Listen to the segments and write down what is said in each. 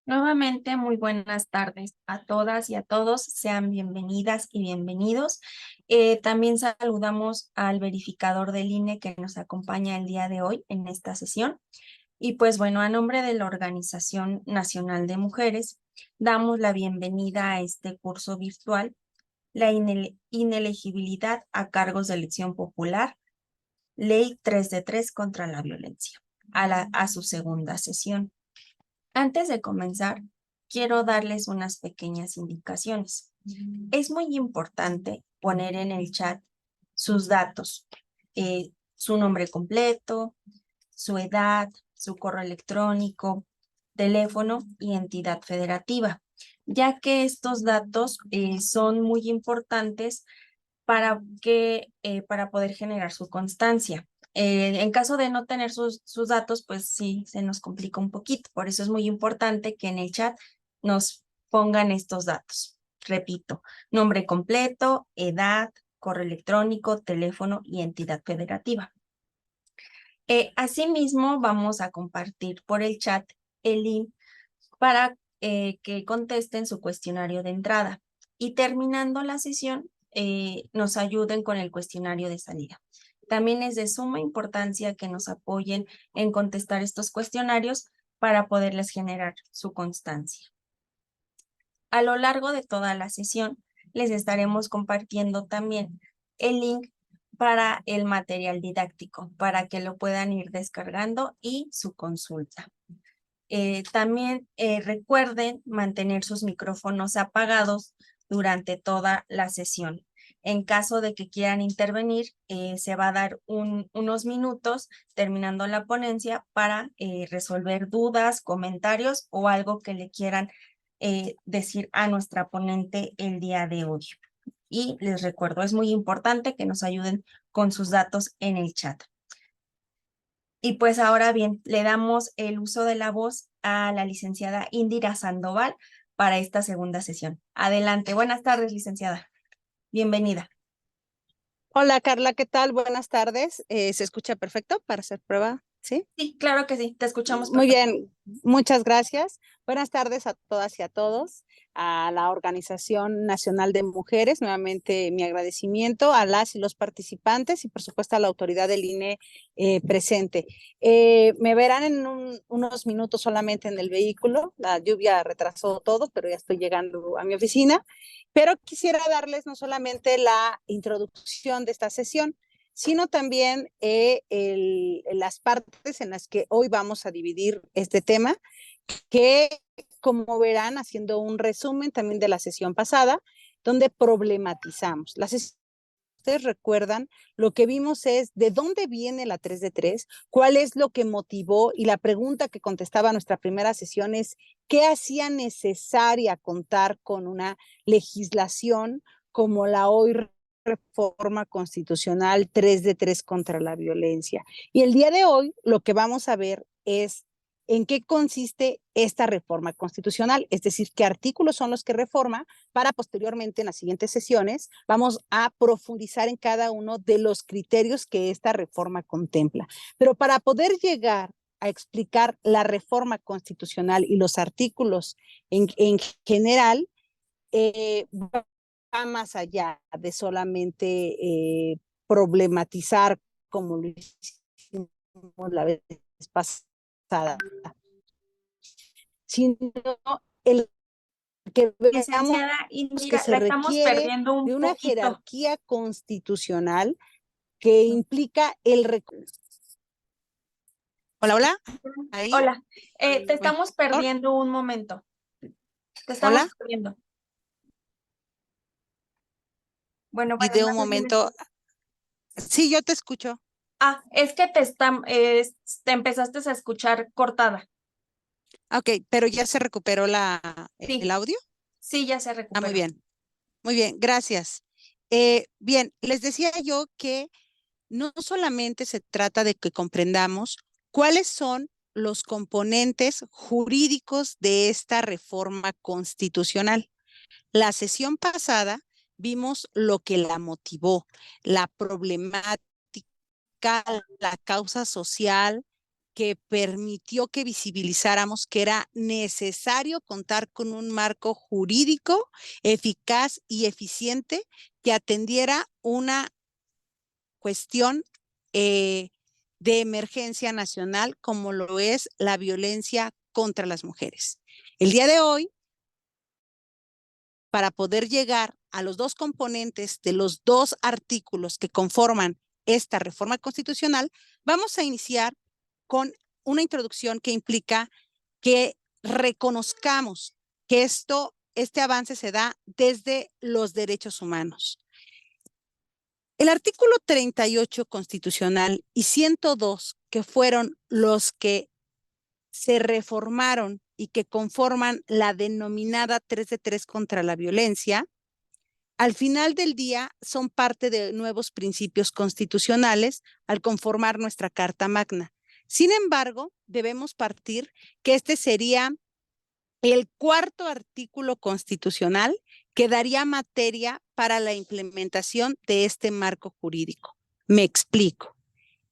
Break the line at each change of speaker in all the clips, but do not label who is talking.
Nuevamente, muy buenas tardes a todas y a todos. Sean bienvenidas y bienvenidos. También saludamos al verificador del INE que nos acompaña el día de hoy en esta sesión. Y pues bueno, a nombre de la Organización Nacional de Mujeres, damos la bienvenida a este curso virtual, la inelegibilidad a cargos de elección popular, Ley 3 de 3 contra la violencia, a su segunda sesión. Antes de comenzar, quiero darles unas pequeñas indicaciones. Es muy importante poner en el chat sus datos, su nombre completo, su edad, su correo electrónico, teléfono y entidad federativa, ya que estos datos son muy importantes para poder generar su constancia. En caso de no tener sus datos, pues sí, se nos complica un poquito. Por eso es muy importante que en el chat nos pongan estos datos. Repito, nombre completo, edad, correo electrónico, teléfono y entidad federativa. Asimismo, vamos a compartir por el chat el link para que contesten su cuestionario de entrada. Y terminando la sesión, nos ayuden con el cuestionario de salida. También es de suma importancia que nos apoyen en contestar estos cuestionarios para poderles generar su constancia. A lo largo de toda la sesión, les estaremos compartiendo también el link para el material didáctico, para que lo puedan ir descargando y su consulta. También recuerden mantener sus micrófonos apagados durante toda la sesión. En caso de que quieran intervenir, se va a dar unos minutos terminando la ponencia para resolver dudas, comentarios o algo que le quieran decir a nuestra ponente el día de hoy. Y les recuerdo, es muy importante que nos ayuden con sus datos en el chat. Y pues ahora bien, le damos el uso de la voz a la licenciada Indira Sandoval para esta segunda sesión. Adelante. Buenas tardes, licenciada. Bienvenida.
Hola Carla, ¿qué tal? Buenas tardes. ¿Se escucha perfecto para hacer prueba? ¿Sí?
Sí, claro que sí. Te escuchamos
Muy
perfecto.
bien, muchas gracias. Buenas tardes a todas y a todos, a la Organización Nacional de Mujeres, nuevamente mi agradecimiento a las y los participantes y por supuesto a la autoridad del INE presente. Me verán en unos minutos solamente en el vehículo, la lluvia retrasó todo, pero ya estoy llegando a mi oficina, pero quisiera darles no solamente la introducción de esta sesión, sino también las partes en las que hoy vamos a dividir este tema, que como verán, haciendo un resumen también de la sesión pasada, donde problematizamos. La sesión, ustedes recuerdan, lo que vimos es de dónde viene la 3 de 3, cuál es lo que motivó, y la pregunta que contestaba nuestra primera sesión es, ¿qué hacía necesaria contar con una legislación como la hoy reforma constitucional 3 de 3 contra la violencia? Y el día de hoy lo que vamos a ver es en qué consiste esta reforma constitucional, es decir, qué artículos son los que reforma, para posteriormente en las siguientes sesiones vamos a profundizar en cada uno de los criterios que esta reforma contempla. Pero para poder llegar a explicar la reforma constitucional y los artículos en general, va más allá de solamente problematizar como lo hicimos la vez pasada, sino el que veamos
Licenciada
que
Indira,
se
la estamos
requiere
perdiendo un
de una
poquito.
jerarquía constitucional que implica el recurso. Hola, hola. Ahí.
Hola, te estamos perdiendo un momento. Te estamos
Hola.
perdiendo. Bueno,
Y de un
no sé si me
momento. Sí, yo te escucho.
es que te empezaste a escuchar cortada.
Ok, pero ya se recuperó el
Sí,
audio.
sí, ya se
Muy
recuperó.
bien. Muy bien, gracias. Bien, les decía yo que no solamente se trata de que comprendamos cuáles son los componentes jurídicos de esta reforma constitucional. La sesión pasada vimos lo que la motivó, la problemática, la causa social que permitió que visibilizáramos que era necesario contar con un marco jurídico eficaz y eficiente que atendiera una cuestión de emergencia nacional como lo es la violencia contra las mujeres. El día de hoy, para poder llegar a los dos componentes de los dos artículos que conforman esta reforma constitucional, vamos a iniciar con una introducción que implica que reconozcamos que este avance se da desde los derechos humanos. El artículo 38 constitucional y 102, que fueron los que se reformaron y que conforman la denominada 3 de 3 contra la violencia, al final del día son parte de nuevos principios constitucionales al conformar nuestra Carta Magna. Sin embargo, debemos partir que este sería el cuarto artículo constitucional que daría materia para la implementación de este marco jurídico. Me explico.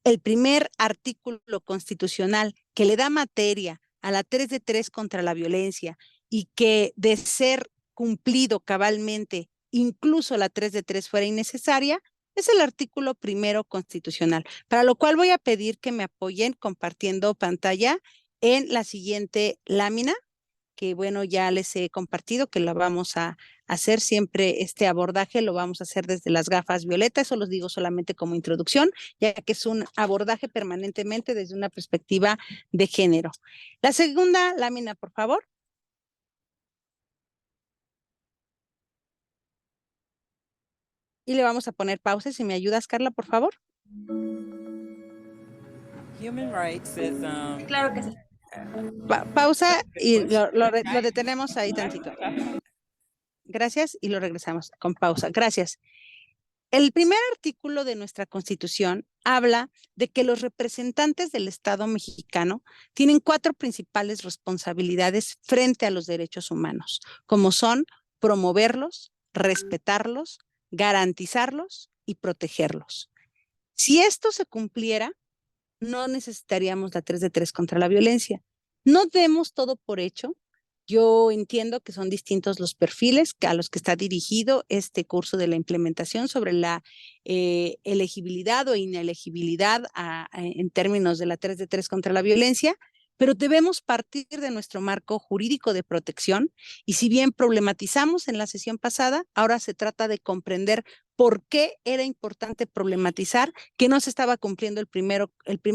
El primer artículo constitucional que le da materia a la 3 de 3 contra la violencia y que de ser cumplido cabalmente, incluso la 3 de 3 fuera innecesaria, es el artículo primero constitucional, para lo cual voy a pedir que me apoyen compartiendo pantalla en la siguiente lámina, que bueno, ya les he compartido que lo vamos a hacer siempre, este abordaje lo vamos a hacer desde las gafas violetas, eso los digo solamente como introducción, ya que es un abordaje permanentemente desde una perspectiva de género. La segunda lámina, por favor. Y le vamos a poner pausa, si me ayudas, Carla, por favor.
Human rights is,
Claro que sí.
Pausa y lo detenemos ahí tantito. Gracias y lo regresamos con pausa. Gracias. El primer artículo de nuestra Constitución habla de que los representantes del Estado mexicano tienen 4 principales responsabilidades frente a los derechos humanos, como son promoverlos, respetarlos, garantizarlos y protegerlos. Si esto se cumpliera, no necesitaríamos la 3 de 3 contra la violencia. No demos todo por hecho. Yo entiendo que son distintos los perfiles a los que está dirigido este curso de la implementación sobre la elegibilidad o inelegibilidad en términos de la 3 de 3 contra la violencia, pero debemos partir de nuestro marco jurídico de protección y si bien problematizamos en la sesión pasada, ahora se trata de comprender por qué era importante problematizar que no se estaba cumpliendo el primer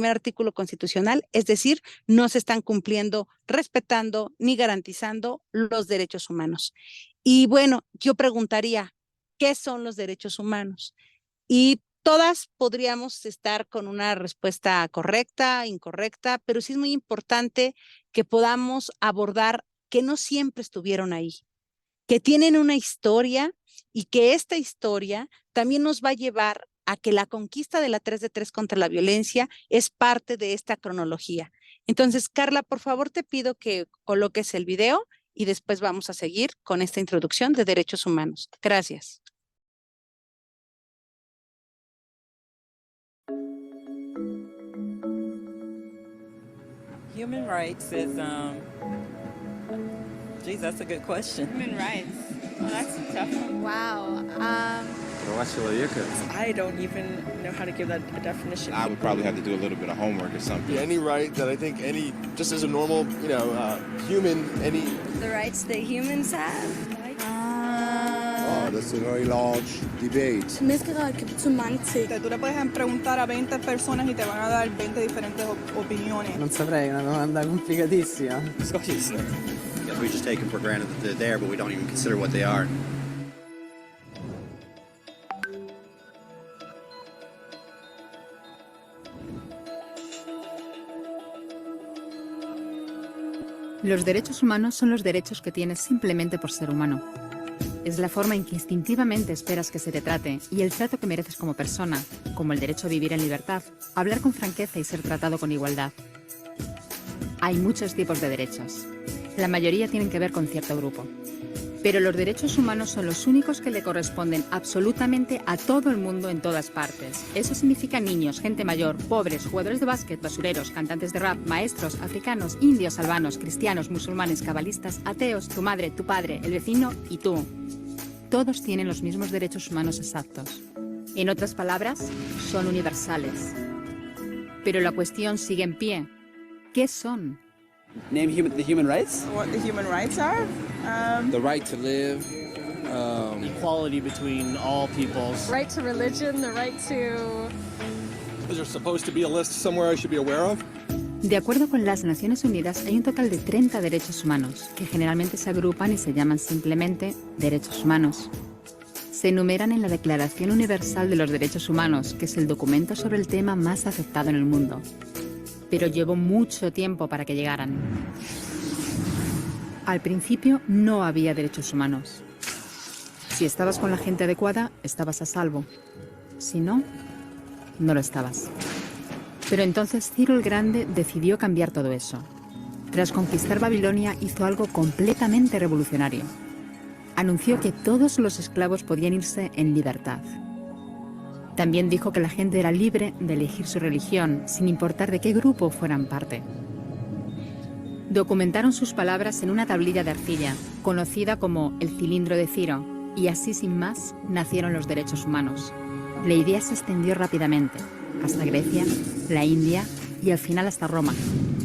artículo constitucional, es decir, no se están cumpliendo, respetando ni garantizando los derechos humanos. Y bueno, yo preguntaría, ¿qué son los derechos humanos? Y todas podríamos estar con una respuesta correcta, incorrecta, pero sí es muy importante que podamos abordar que no siempre estuvieron ahí, que tienen una historia y que esta historia también nos va a llevar a que la conquista de la 3 de 3 contra la violencia es parte de esta cronología. Entonces, Carla, por favor, te pido que coloques el video y después vamos a seguir con esta introducción de derechos humanos. Gracias.
human rights is, geez, that's a good question.
Human rights. Well, that's a tough one.
Wow.
I don't even know how to give that a definition.
I would probably have to do a little bit of homework or something.
Any right that I think just as a normal, human,
The rights that humans have.
That's a very large debate.
Tú le puedes preguntar a 20 personas y te van a dar 20 diferentes opiniones.
Non saprei, una domanda complicatissima.
We just take them for granted that they're there, but we don't even consider what they are.
Los derechos humanos son los derechos que tienes simplemente por ser humano. Es la forma en que instintivamente esperas que se te trate y el trato que mereces como persona, como el derecho a vivir en libertad, a hablar con franqueza y ser tratado con igualdad. Hay muchos tipos de derechos. La mayoría tienen que ver con cierto grupo. Pero los derechos humanos son los únicos que le corresponden absolutamente a todo el mundo en todas partes. Eso significa niños, gente mayor, pobres, jugadores de básquet, basureros, cantantes de rap, maestros, africanos, indios, albanos, cristianos, musulmanes, cabalistas, ateos, tu madre, tu padre, el vecino y tú. Todos tienen los mismos derechos humanos exactos. En otras palabras, son universales. Pero la cuestión sigue en pie. ¿Qué son?
Name the human rights?
What the human rights are?
The right to live.
Equality between all peoples.
Right to religion, the right to...
Is there supposed to be a list somewhere I should be aware of?
De acuerdo con las Naciones Unidas, hay un total de 30 derechos humanos, que generalmente se agrupan y se llaman simplemente derechos humanos. Se enumeran en la Declaración Universal de los Derechos Humanos, que es el documento sobre el tema más aceptado en el mundo. Pero llevó mucho tiempo para que llegaran. Al principio no había derechos humanos. Si estabas con la gente adecuada, estabas a salvo. Si no, no lo estabas. Pero entonces Ciro el Grande decidió cambiar todo eso. Tras conquistar Babilonia, hizo algo completamente revolucionario. Anunció que todos los esclavos podían irse en libertad. También dijo que la gente era libre de elegir su religión, sin importar de qué grupo fueran parte. Documentaron sus palabras en una tablilla de arcilla, conocida como el cilindro de Ciro, y así sin más nacieron los derechos humanos. La idea se extendió rápidamente, hasta Grecia, la India y al final hasta Roma.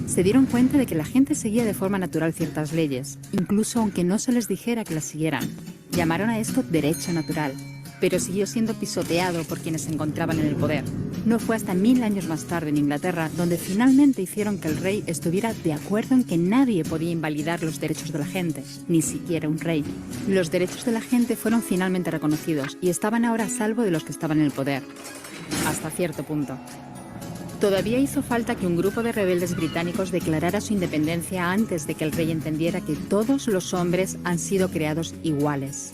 Se dieron cuenta de que la gente seguía de forma natural ciertas leyes, incluso aunque no se les dijera que las siguieran. Llamaron a esto derecho natural, pero siguió siendo pisoteado por quienes se encontraban en el poder. No fue hasta 1000 años más tarde en Inglaterra donde finalmente hicieron que el rey estuviera de acuerdo en que nadie podía invalidar los derechos de la gente, ni siquiera un rey. Los derechos de la gente fueron finalmente reconocidos y estaban ahora a salvo de los que estaban en el poder. Hasta cierto punto. Todavía hizo falta que un grupo de rebeldes británicos declarara su independencia antes de que el rey entendiera que todos los hombres han sido creados iguales.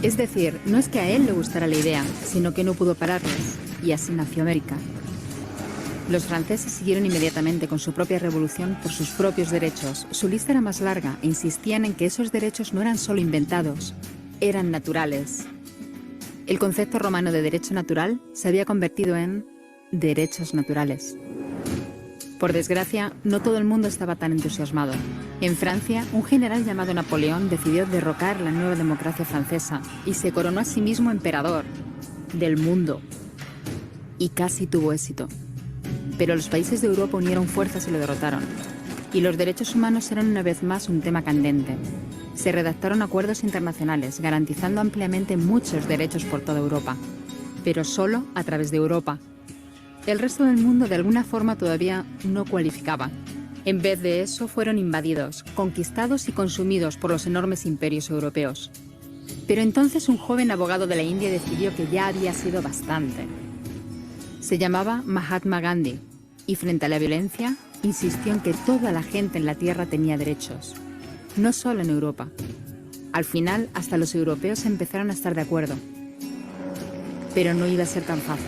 Es decir, no es que a él le gustara la idea, sino que no pudo pararles, y así nació América. Los franceses siguieron inmediatamente con su propia revolución por sus propios derechos. Su lista era más larga e insistían en que esos derechos no eran solo inventados, eran naturales. El concepto romano de derecho natural se había convertido en derechos naturales. Por desgracia, no todo el mundo estaba tan entusiasmado. En Francia, un general llamado Napoleón decidió derrocar la nueva democracia francesa y se coronó a sí mismo emperador del mundo. Y casi tuvo éxito. Pero los países de Europa unieron fuerzas y lo derrotaron. Y los derechos humanos eran una vez más un tema candente. Se redactaron acuerdos internacionales garantizando ampliamente muchos derechos por toda Europa, pero solo a través de Europa. El resto del mundo de alguna forma todavía no cualificaba. En vez de eso fueron invadidos, conquistados y consumidos por los enormes imperios europeos. Pero entonces un joven abogado de la India decidió que ya había sido bastante. Se llamaba Mahatma Gandhi y frente a la violencia insistió en que toda la gente en la tierra tenía derechos. No solo en Europa. Al final, hasta los europeos empezaron a estar de acuerdo. Pero no iba a ser tan fácil.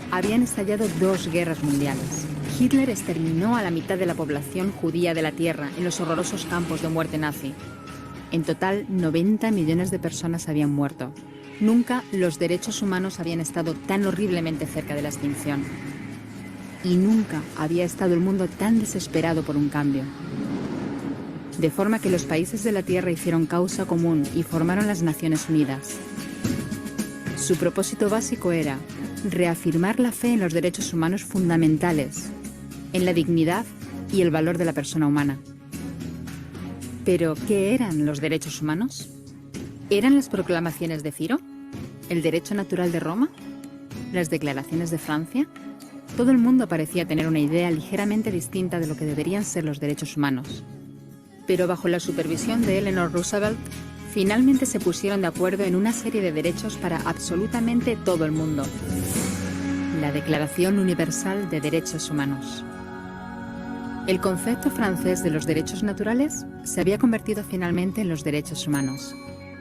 Habían estallado 2 guerras mundiales. Hitler exterminó a la mitad de la población judía de la Tierra en los horrorosos campos de muerte nazi. En total, 90 millones de personas habían muerto. Nunca los derechos humanos habían estado tan horriblemente cerca de la extinción. Y nunca había estado el mundo tan desesperado por un cambio. De forma que los países de la Tierra hicieron causa común y formaron las Naciones Unidas. Su propósito básico era reafirmar la fe en los derechos humanos fundamentales, en la dignidad y el valor de la persona humana. ¿Pero qué eran los derechos humanos? ¿Eran las proclamaciones de Ciro? ¿El derecho natural de Roma? ¿Las declaraciones de Francia? Todo el mundo parecía tener una idea ligeramente distinta de lo que deberían ser los derechos humanos. Pero bajo la supervisión de Eleanor Roosevelt, finalmente se pusieron de acuerdo en una serie de derechos para absolutamente todo el mundo. La Declaración Universal de Derechos Humanos. El concepto francés de los derechos naturales se había convertido finalmente en los derechos humanos.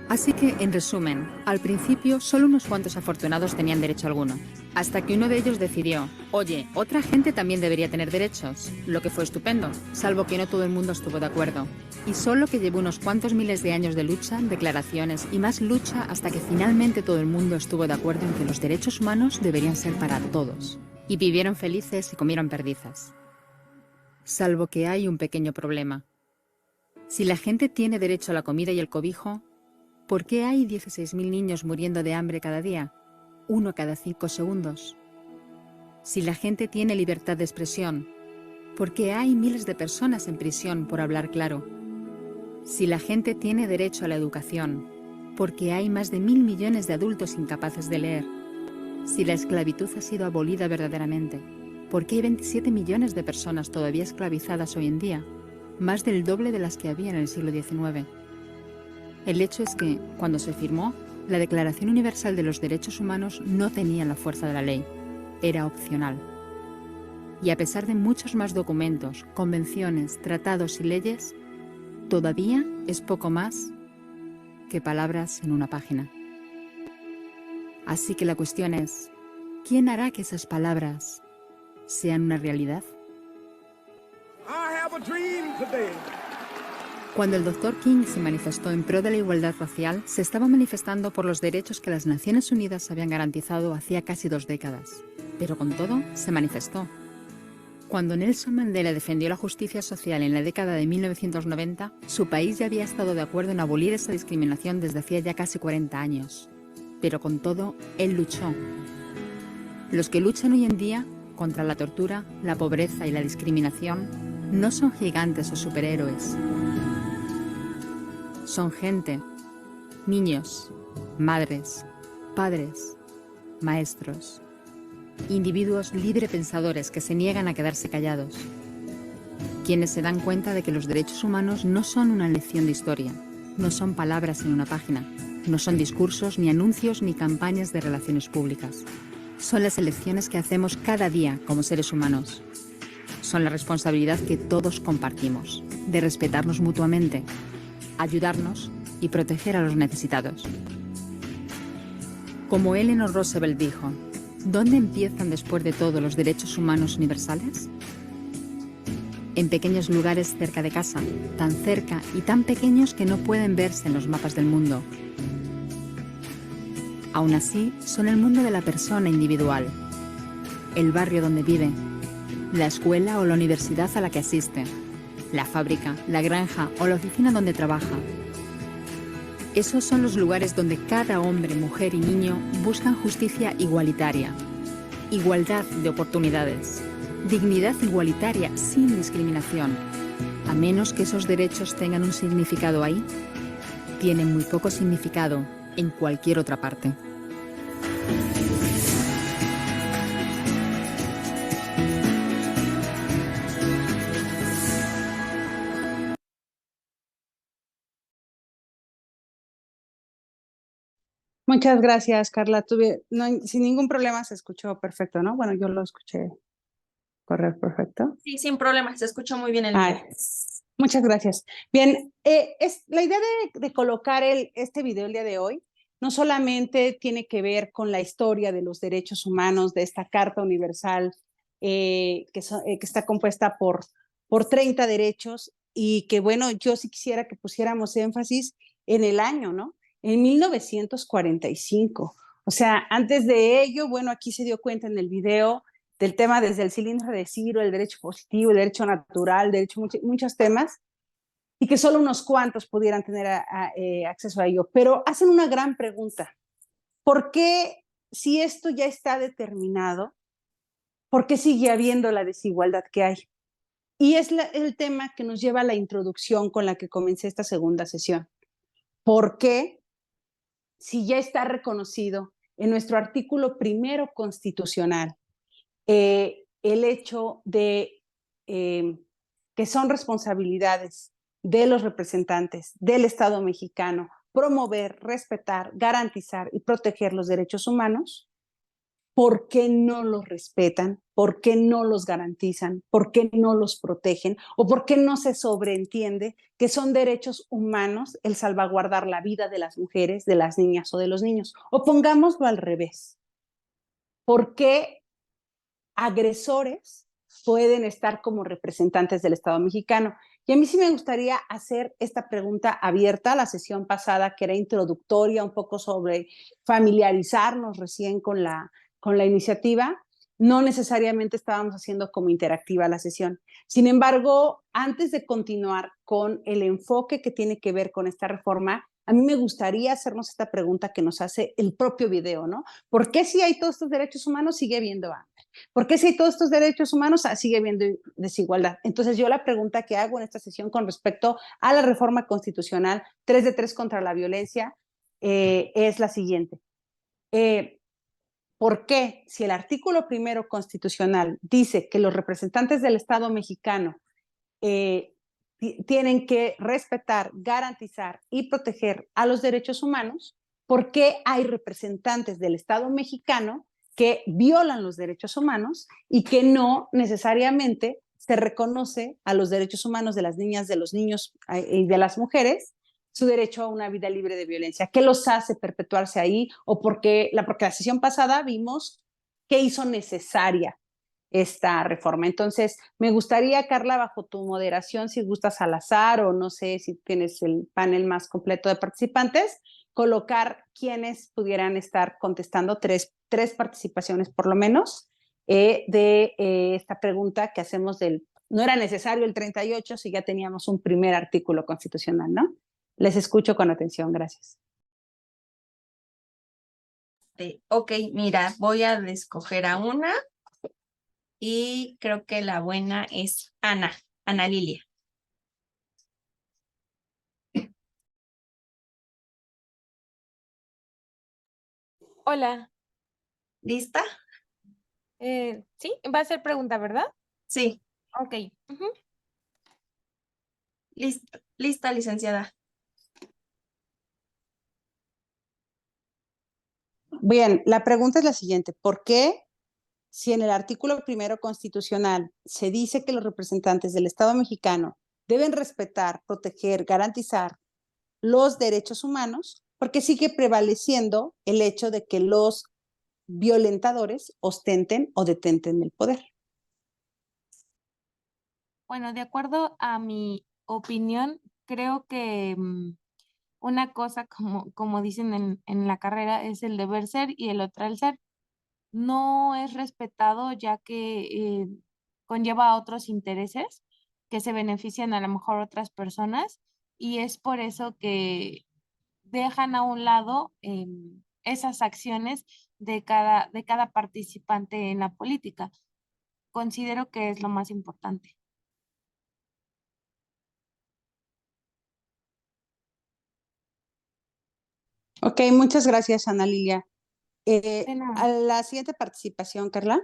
Así que, en resumen, al principio solo unos cuantos afortunados tenían derecho alguno, hasta que uno de ellos decidió, oye, otra gente también debería tener derechos, lo que fue estupendo, salvo que no todo el mundo estuvo de acuerdo. Y solo que llevó unos cuantos miles de años de lucha, declaraciones y más lucha hasta que finalmente todo el mundo estuvo de acuerdo en que los derechos humanos deberían ser para todos. Y vivieron felices y comieron perdices. Salvo que hay un pequeño problema. Si la gente tiene derecho a la comida y el cobijo, ¿por qué hay 16.000 niños muriendo de hambre cada día? 1 cada 5 segundos. Si la gente tiene libertad de expresión, ¿por qué hay miles de personas en prisión por hablar claro? Si la gente tiene derecho a la educación, ¿por qué hay más de 1.000 millones de adultos incapaces de leer? Si la esclavitud ha sido abolida verdaderamente, ¿por qué hay 27 millones de personas todavía esclavizadas hoy en día? Más del doble de las que había en el siglo XIX. El hecho es que, cuando se firmó, la Declaración Universal de los Derechos Humanos no tenía la fuerza de la ley. Era opcional. Y a pesar de muchos más documentos, convenciones, tratados y leyes, todavía es poco más que palabras en una página. Así que la cuestión es, ¿quién hará que esas palabras sean una realidad? Cuando el Dr. King se manifestó en pro de la igualdad racial, se estaba manifestando por los derechos que las Naciones Unidas habían garantizado hacía casi 2 décadas. Pero con todo, se manifestó. Cuando Nelson Mandela defendió la justicia social en la década de 1990, su país ya había estado de acuerdo en abolir esa discriminación desde hacía ya casi 40 años. Pero con todo, él luchó. Los que luchan hoy en día contra la tortura, la pobreza y la discriminación no son gigantes o superhéroes. Son gente, niños, madres, padres, maestros, individuos librepensadores que se niegan a quedarse callados, quienes se dan cuenta de que los derechos humanos no son una lección de historia, no son palabras en una página, no son discursos, ni anuncios, ni campañas de relaciones públicas. Son las elecciones que hacemos cada día como seres humanos. Son la responsabilidad que todos compartimos, de respetarnos mutuamente, ayudarnos y proteger a los necesitados. Como Eleanor Roosevelt dijo, ¿dónde empiezan después de todo los derechos humanos universales? En pequeños lugares cerca de casa, tan cerca y tan pequeños que no pueden verse en los mapas del mundo. Aún así, son el mundo de la persona individual, el barrio donde vive, la escuela o la universidad a la que asiste, la fábrica, la granja o la oficina donde trabaja. Esos son los lugares donde cada hombre, mujer y niño buscan justicia igualitaria, igualdad de oportunidades, dignidad igualitaria sin discriminación. A menos que esos derechos tengan un significado ahí, tienen muy poco significado en cualquier otra parte.
Muchas gracias, Carla. Sin ningún problema se escuchó perfecto, ¿no? Bueno, yo lo escuché correcto, perfecto.
Sí, sin problema, se escuchó muy bien el
Ay,
video.
muchas gracias. Bien, la idea de colocar este video el día de hoy no solamente tiene que ver con la historia de los derechos humanos, de esta Carta Universal que está compuesta por 30 derechos y que, bueno, yo sí quisiera que pusiéramos énfasis en el año, ¿no? En 1945. O sea, antes de ello, bueno, aquí se dio cuenta en el video del tema desde el cilindro de Ciro, el derecho positivo, el derecho natural, muchos temas, y que solo unos cuantos pudieran tener acceso a ello. Pero hacen una gran pregunta. ¿Por qué, si esto ya está determinado, por qué sigue habiendo la desigualdad que hay? Y es el tema que nos lleva a la introducción con la que comencé esta segunda sesión. ¿Por qué, si ya está reconocido en nuestro artículo 1 constitucional, el hecho de que son responsabilidades de los representantes del Estado mexicano promover, respetar, garantizar y proteger los derechos humanos? ¿Por qué no los respetan? ¿Por qué no los garantizan? ¿Por qué no los protegen? ¿O por qué no se sobreentiende que son derechos humanos el salvaguardar la vida de las mujeres, de las niñas o de los niños? O pongámoslo al revés. ¿Por qué agresores pueden estar como representantes del Estado mexicano? Y a mí sí me gustaría hacer esta pregunta abierta, la sesión pasada que era introductoria, un poco sobre familiarizarnos recién con la iniciativa. No necesariamente estábamos haciendo como interactiva la sesión. Sin embargo, antes de continuar con el enfoque que tiene que ver con esta reforma, a mí me gustaría hacernos esta pregunta que nos hace el propio video, ¿no? ¿Por qué si hay todos estos derechos humanos sigue habiendo hambre? ¿Por qué si hay todos estos derechos humanos sigue habiendo desigualdad? Entonces yo la pregunta que hago en esta sesión con respecto a la reforma constitucional 3 de 3 contra la violencia es la siguiente. ¿Por qué si el artículo primero constitucional dice que los representantes del Estado mexicano tienen que respetar, garantizar y proteger a los derechos humanos, ¿por qué hay representantes del Estado mexicano que violan los derechos humanos y que no necesariamente se reconoce a los derechos humanos de las niñas, de los niños y de las mujeres su derecho a una vida libre de violencia? ¿Qué los hace perpetuarse ahí? O porque la sesión pasada vimos qué hizo necesaria esta reforma. Entonces, me gustaría, Carla, bajo tu moderación, si gustas al azar o no sé si tienes el panel más completo de participantes, colocar quienes pudieran estar contestando, tres participaciones por lo menos, de esta pregunta que hacemos no era necesario el 38 si ya teníamos un primer artículo constitucional, ¿no? Les escucho con atención, gracias.
Ok, mira, voy a escoger a una y creo que la buena es Ana Lilia.
Hola.
¿Lista?
Sí, va a ser pregunta, ¿verdad?
Sí.
Ok.
Lista, licenciada.
Bien, la pregunta es la siguiente. ¿Por qué, si en el artículo primero constitucional se dice que los representantes del Estado mexicano deben respetar, proteger, garantizar los derechos humanos, por qué sigue prevaleciendo el hecho de que los violentadores ostenten o detenten el poder?
Bueno, de acuerdo a mi opinión, creo que una cosa, como dicen en la carrera, es el deber ser y el otro el ser. No es respetado ya que conlleva a otros intereses que se benefician a lo mejor otras personas y es por eso que dejan a un lado esas acciones de cada participante en la política. Considero que es lo más importante.
Ok, muchas gracias, Ana Lilia.
De nada.
A la siguiente participación, Carla.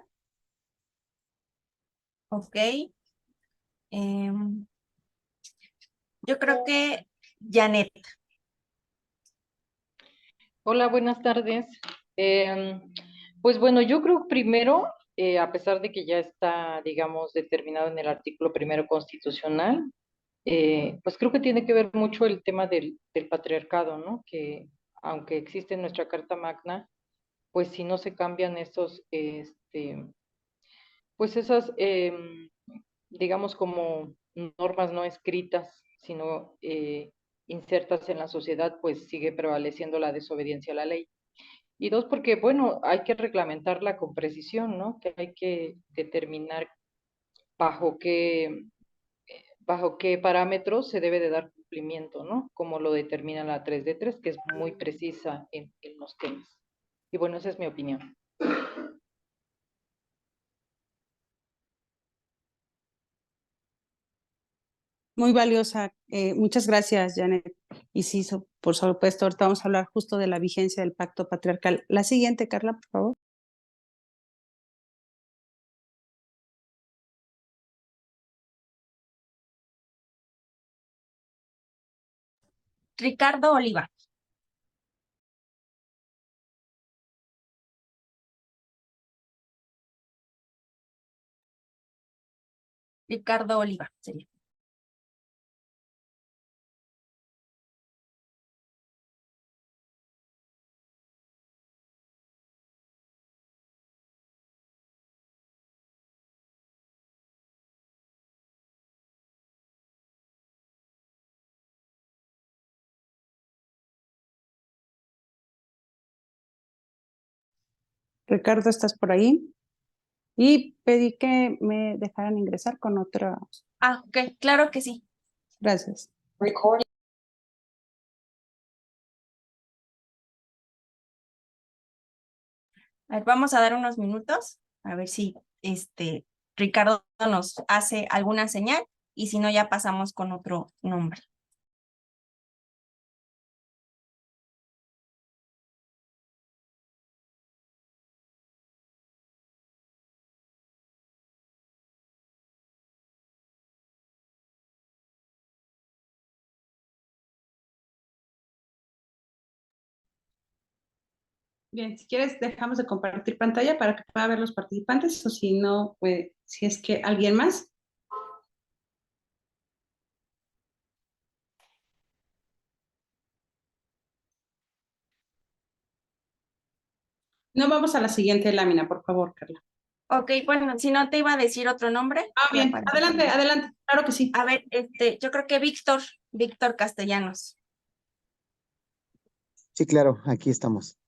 Ok. Yo creo que Janet.
Hola, buenas tardes. Pues bueno, yo creo primero, a pesar de que ya está, digamos, determinado en el artículo primero constitucional, pues creo que tiene que ver mucho el tema del patriarcado, ¿no? Que aunque existe en nuestra Carta Magna, pues si no se cambian pues esas, digamos, como normas no escritas, sino insertas en la sociedad, pues sigue prevaleciendo la desobediencia a la ley. Y dos, porque, bueno, hay que reglamentarla con precisión, ¿no? Que hay que determinar bajo qué, bajo qué parámetros se debe de dar cumplimiento, ¿no? Como lo determina la 3 de 3, que es muy precisa en los temas. Y bueno, esa es mi opinión.
Muy valiosa. Muchas gracias, Janet. Y sí, por supuesto, ahorita vamos a hablar justo de la vigencia del pacto patriarcal. La siguiente, Carla, por favor.
Ricardo Oliva. Ricardo Oliva, sería.
Ricardo, ¿estás por ahí? Y pedí que me dejaran ingresar con otra.
Ah, ok, claro que sí.
Gracias.
A ver, vamos a dar unos minutos, a ver si Ricardo nos hace alguna señal y si no ya pasamos con otro nombre.
Bien, si quieres dejamos de compartir pantalla para que pueda ver los participantes o si no, pues si es que alguien más. No, vamos a la siguiente lámina, por favor, Carla.
Ok, bueno, si no te iba a decir otro nombre.
Ah, bien, adelante, adelante, claro que sí.
A ver, yo creo que Víctor Castellanos.
Sí, claro, aquí estamos.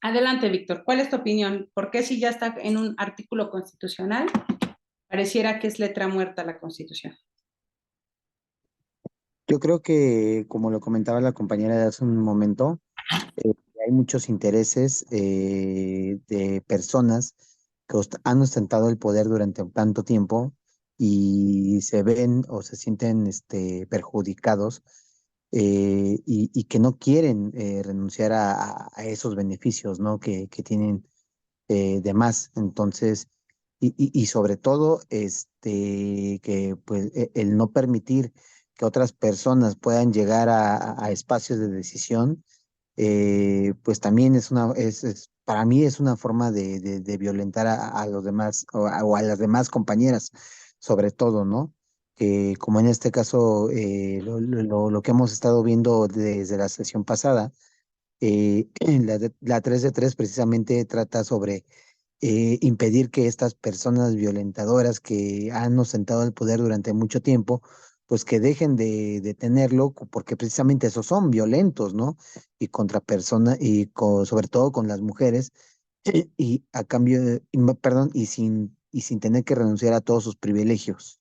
Adelante, Víctor, ¿cuál es tu opinión? ¿Por qué si ya está en un artículo constitucional, pareciera que es letra muerta la Constitución?
Yo creo que, como lo comentaba la compañera de hace un momento, hay muchos intereses de personas que han ostentado el poder durante tanto tiempo y se ven o se sienten perjudicados y que no quieren renunciar a esos beneficios, ¿no? que tienen de más. Entonces, y sobre todo, que pues el no permitir que otras personas puedan llegar a espacios de decisión, pues también para mí es una forma de violentar a los demás o a las demás compañeras, sobre todo, ¿no? Que como en este caso, lo que hemos estado viendo desde la sesión pasada, la 3 de 3 precisamente trata sobre impedir que estas personas violentadoras que han ostentado el poder durante mucho tiempo, pues que dejen de tenerlo, porque precisamente esos son violentos, ¿no? Y contra personas, sobre todo con las mujeres, y a cambio, perdón, y sin tener que renunciar a todos sus privilegios.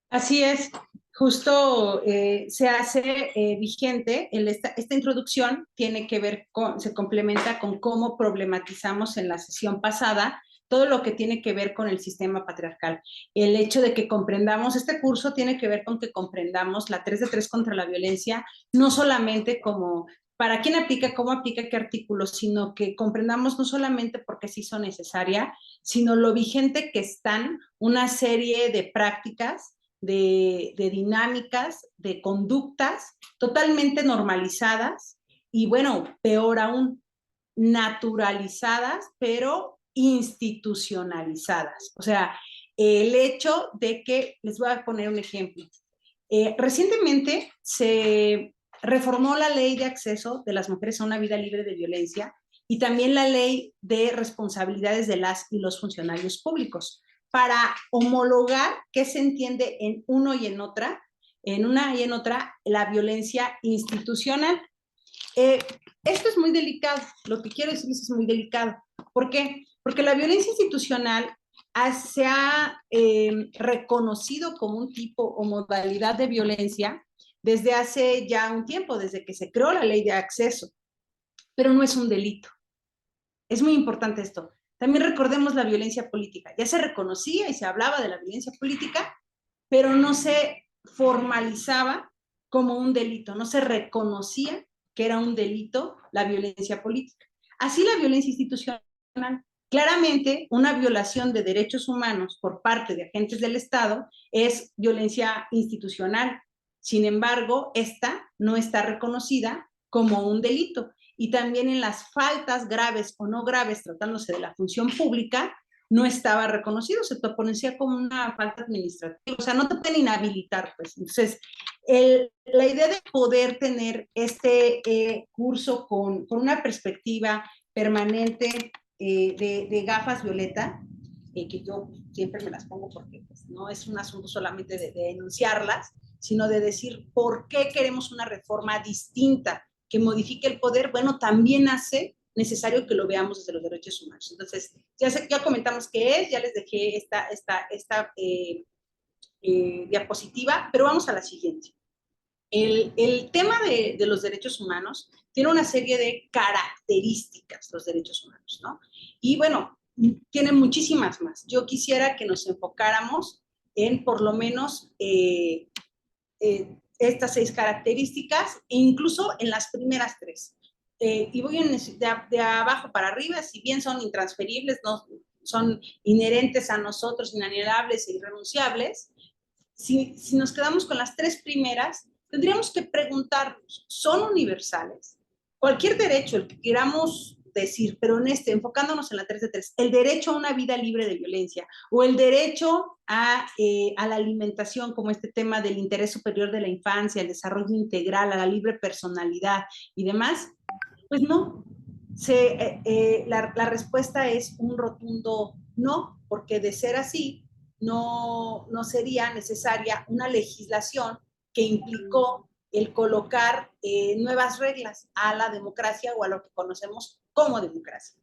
Así es, justo se hace vigente, esta introducción tiene que ver se complementa con cómo problematizamos en la sesión pasada todo lo que tiene que ver con el sistema patriarcal. El hecho de que comprendamos, este curso tiene que ver con que comprendamos la 3 de 3 contra la violencia, no solamente como para quién aplica, cómo aplica, qué artículos, sino que comprendamos no solamente porque se hizo necesaria, sino lo vigente que están una serie de prácticas, de dinámicas, de conductas totalmente normalizadas y bueno, peor aún, naturalizadas, pero institucionalizadas. O sea, el hecho de que, les voy a poner un ejemplo, recientemente se reformó la ley de acceso de las mujeres a una vida libre de violencia y también la ley de responsabilidades de las y los funcionarios públicos para homologar qué se entiende en uno y en otra, en una y en otra, la violencia institucional. Esto es muy delicado, lo que quiero decirles es muy delicado. ¿Por qué? Porque la violencia institucional se ha reconocido como un tipo o modalidad de violencia desde hace ya un tiempo, desde que se creó la ley de acceso, pero no es un delito. Es muy importante esto. También recordemos la violencia política. Ya se reconocía y se hablaba de la violencia política, pero no se formalizaba como un delito, no se reconocía que era un delito la violencia política. Así la violencia institucional. Claramente, una violación de derechos humanos por parte de agentes del Estado es violencia institucional. Sin embargo, esta no está reconocida como un delito. Y también en las faltas graves o no graves, tratándose de la función pública, no estaba reconocido, se te ponía como una falta administrativa, o sea, no te pueden inhabilitar, pues. Entonces, la idea de poder tener este curso con una perspectiva permanente de gafas violeta, que yo siempre me las pongo porque pues, no es un asunto solamente de denunciarlas, sino de decir por qué queremos una reforma distinta
que modifique el poder, bueno, también hace necesario que lo veamos desde los derechos humanos. Entonces, ya comentamos qué es, ya les dejé esta diapositiva, pero vamos a la siguiente. El tema de los derechos humanos tiene una serie de características, los derechos humanos, ¿no? Y bueno, tienen muchísimas más. Yo quisiera que nos enfocáramos en por lo menos estas 6 características e incluso en las primeras 3. Y voy de abajo para arriba, si bien son intransferibles, no son inherentes a nosotros, inalienables e irrenunciables. Si nos quedamos con las 3 primeras, tendríamos que preguntarnos, ¿son universales? Cualquier derecho, el que queramos decir, pero enfocándonos en la 3 de 3, el derecho a una vida libre de violencia, o el derecho a la alimentación, como este tema del interés superior de la infancia, el desarrollo integral, a la libre personalidad y demás, pues no. La respuesta es un rotundo no, porque de ser así, no sería necesaria una legislación que implicó el colocar nuevas reglas a la democracia o a lo que conocemos como democracia.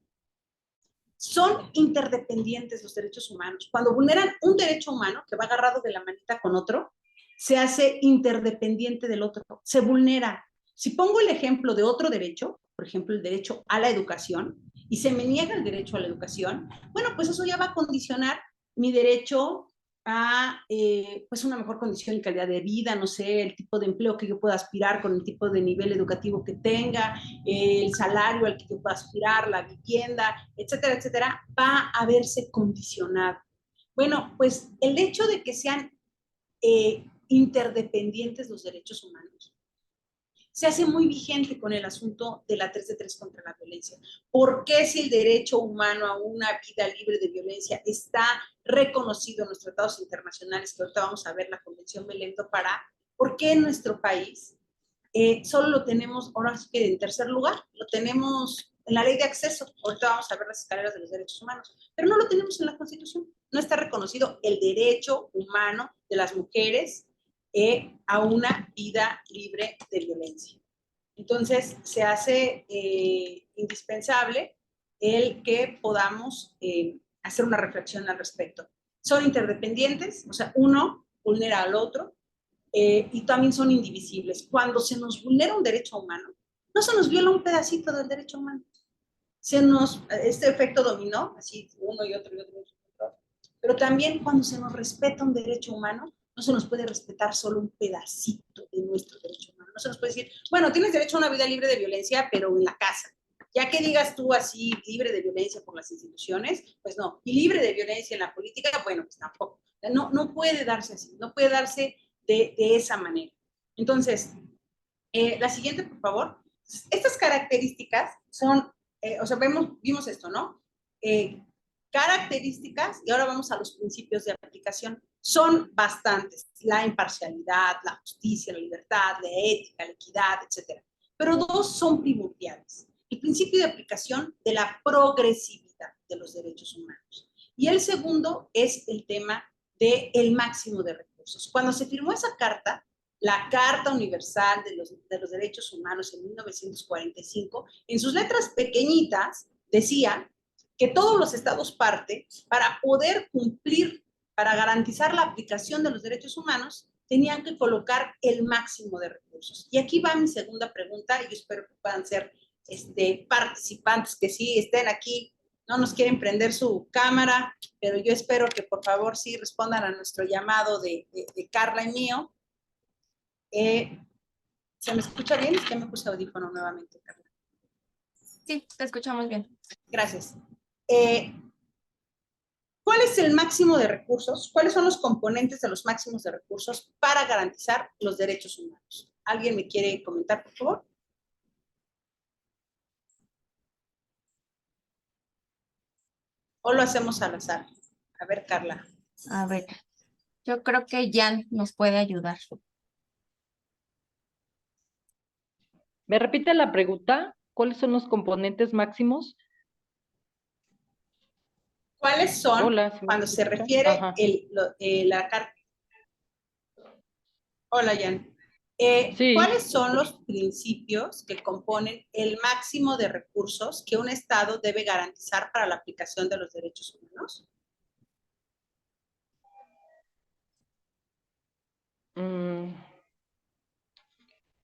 Son interdependientes los derechos humanos. Cuando vulneran un derecho humano que va agarrado de la manita con otro, se hace interdependiente del otro, se vulnera. Si pongo el ejemplo de otro derecho, por ejemplo, el derecho a la educación, y se me niega el derecho a la educación, bueno, pues eso ya va a condicionar mi derecho a pues una mejor condición y calidad de vida, no sé, el tipo de empleo que yo pueda aspirar con el tipo de nivel educativo que tenga, el salario al que yo pueda aspirar, la vivienda, etcétera, etcétera, va a verse condicionado. Bueno, pues el hecho de que sean interdependientes los derechos humanos se hace muy vigente con el asunto de la 3 de 3 contra la violencia. ¿Por qué si el derecho humano a una vida libre de violencia está reconocido en los tratados internacionales, que ahorita vamos a ver la Convención Belém do Pará, por qué en nuestro país solo lo tenemos, ahora sí que en tercer lugar, lo tenemos en la ley de acceso, ahorita vamos a ver las escaleras de los derechos humanos, pero no lo tenemos en la Constitución, no está reconocido el derecho humano de las mujeres a una vida libre de violencia. Entonces, se hace indispensable el que podamos hacer una reflexión al respecto. Son interdependientes, o sea, uno vulnera al otro, y también son indivisibles. Cuando se nos vulnera un derecho humano, no se nos viola un pedacito del derecho humano. Este efecto dominó, así uno y otro y otro, pero también cuando se nos respeta un derecho humano, no se nos puede respetar solo un pedacito de nuestro derecho humano. No se nos puede decir, bueno, tienes derecho a una vida libre de violencia, pero en la casa. Ya que digas tú así, libre de violencia por las instituciones, pues no. Y libre de violencia en la política, bueno, pues tampoco. No puede darse así, no puede darse de esa manera. Entonces, la siguiente, por favor. Estas características son, o sea, vimos esto, ¿no? Características, y ahora vamos a los principios de aplicación. Son bastantes: la imparcialidad, la justicia, la libertad, la ética, la equidad, etc. Pero 2 son primordiales: el principio de aplicación de la progresividad de los derechos humanos, y el segundo es el tema del máximo de recursos. Cuando se firmó esa carta, la Carta Universal de los Derechos Humanos en 1945, en sus letras pequeñitas decía que todos los estados parte, para poder cumplir, para garantizar la aplicación de los derechos humanos, tenían que colocar el máximo de recursos. Y aquí va mi segunda pregunta, y yo espero que puedan ser participantes, que sí estén aquí, no nos quieren prender su cámara, pero yo espero que por favor sí respondan a nuestro llamado de Carla y mío. ¿Se me escucha bien? Es que me puse audífono nuevamente, Carla.
Sí, te escuchamos bien.
Gracias. ¿Cuál es el máximo de recursos? ¿Cuáles son los componentes de los máximos de recursos para garantizar los derechos humanos? ¿Alguien me quiere comentar, por favor? ¿O lo hacemos al azar? A ver, Carla.
A ver, yo creo que Jan nos puede ayudar.
¿Me repite la pregunta? ¿Cuáles son los componentes máximos?
¿Cuáles son,
Hola,
cuando se refiere la carta? Hola, Jan.
Sí.
¿Cuáles son los principios que componen el máximo de recursos que un Estado debe garantizar para la aplicación de los derechos humanos?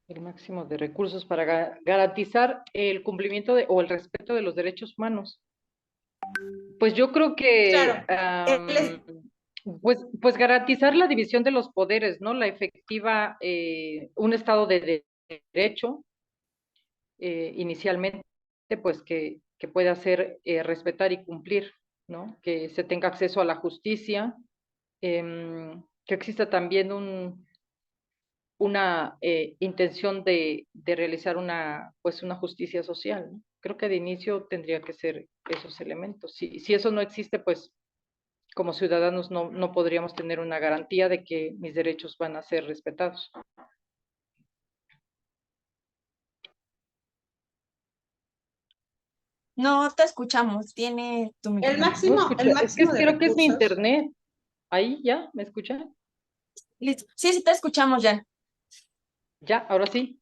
El máximo de recursos para garantizar el cumplimiento o el respeto de los derechos humanos. Pues yo creo que pues garantizar la división de los poderes, ¿no? La efectiva, un Estado de derecho, inicialmente, pues que pueda hacer respetar y cumplir, ¿no? Que se tenga acceso a la justicia, que exista también una intención de realizar pues una justicia social, ¿no? Creo que de inicio tendría que ser esos elementos. Si eso no existe, pues como ciudadanos no podríamos tener una garantía de que mis derechos van a ser respetados.
No te escuchamos, tiene tu
El
micrófono.
máximo, el máximo de
creo que es mi
recursos.
internet. Ahí ya, ¿me escuchan?
Listo. Sí, sí te escuchamos, Jan.
Ya, ahora sí.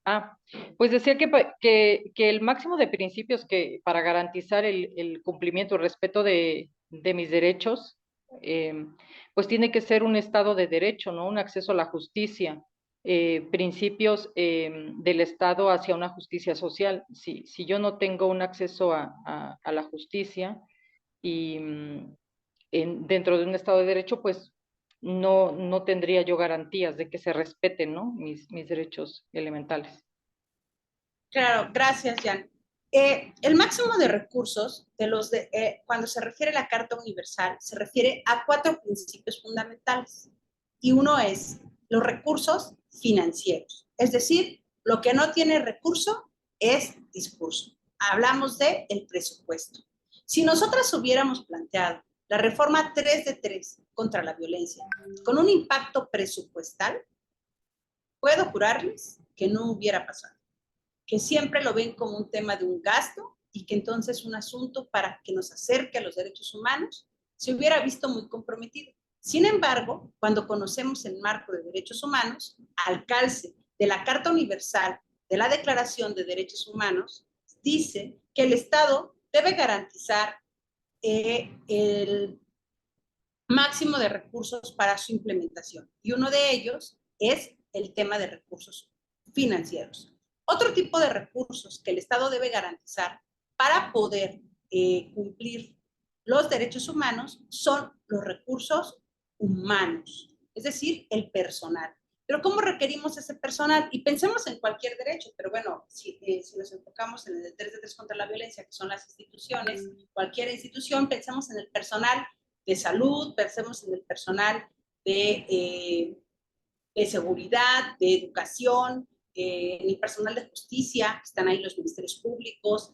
Pues decía que el máximo de principios que para garantizar el cumplimiento, el respeto de mis derechos, pues tiene que ser un Estado de derecho, ¿no? Un acceso a la justicia, principios del Estado hacia una justicia social. Si yo no tengo un acceso a la justicia y dentro de un Estado de derecho, pues no tendría yo garantías de que se respeten, ¿no? Mis derechos elementales.
Claro, gracias, Jan. El máximo de recursos cuando se refiere a la Carta Universal, se refiere a 4 principios fundamentales. Y uno es los recursos financieros. Es decir, lo que no tiene recurso es discurso. Hablamos de el presupuesto. Si nosotras hubiéramos planteado la reforma 3 de 3 contra la violencia con un impacto presupuestal, puedo jurarles que no hubiera pasado, que siempre lo ven como un tema de un gasto y que entonces un asunto para que nos acerque a los derechos humanos se hubiera visto muy comprometido. Sin embargo, cuando conocemos el marco de derechos humanos, al calce de la Carta Universal de la Declaración de Derechos Humanos, dice que el Estado debe garantizar el máximo de recursos para su implementación. Y uno de ellos es el tema de recursos financieros. Otro tipo de recursos que el Estado debe garantizar para poder cumplir los derechos humanos son los recursos humanos, es decir, el personal. Pero ¿cómo requerimos ese personal? Y pensemos en cualquier derecho, pero bueno, si nos enfocamos en el 3 de 3 contra la violencia, que son las instituciones, cualquier institución, pensamos en el personal de salud, pensemos en el personal de seguridad, de educación, en el personal de justicia, están ahí los ministerios públicos.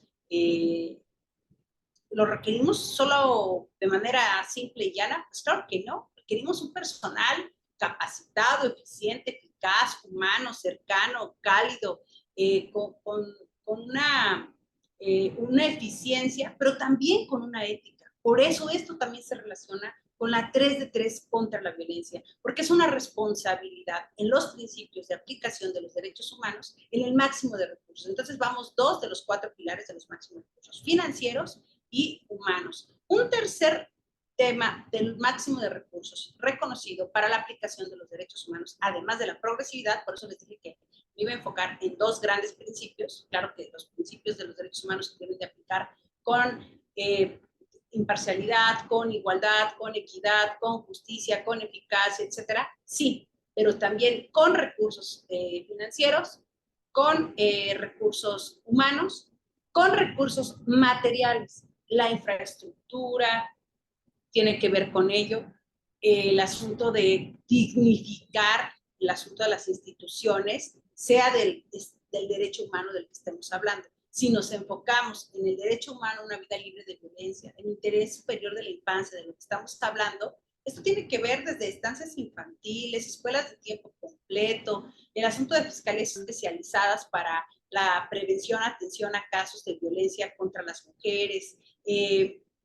¿Lo requerimos solo de manera simple y llana? Pues claro que no. Requerimos un personal capacitado, eficiente, eficaz, humano, cercano, cálido, con una eficiencia, pero también con una ética. Por eso esto también se relaciona con la 3 de 3 contra la violencia, porque es una responsabilidad en los principios de aplicación de los derechos humanos en el máximo de recursos. Entonces vamos 2 de los 4 pilares de los máximos recursos, financieros y humanos. Un tercer tema del máximo de recursos reconocido para la aplicación de los derechos humanos, además de la progresividad, por eso les dije que me iba a enfocar en 2 grandes principios. Claro que los principios de los derechos humanos se deben de aplicar con imparcialidad, con igualdad, con equidad, con justicia, con eficacia, etcétera. Sí, pero también con recursos financieros, con recursos humanos, con recursos materiales. La infraestructura tiene que ver con ello, el asunto de dignificar el asunto de las instituciones, sea del derecho humano del que estemos hablando. Si nos enfocamos en el derecho humano a una vida libre de violencia, el interés superior de la infancia, de lo que estamos hablando, esto tiene que ver desde estancias infantiles, escuelas de tiempo completo, el asunto de fiscalías especializadas para la prevención, atención a casos de violencia contra las mujeres,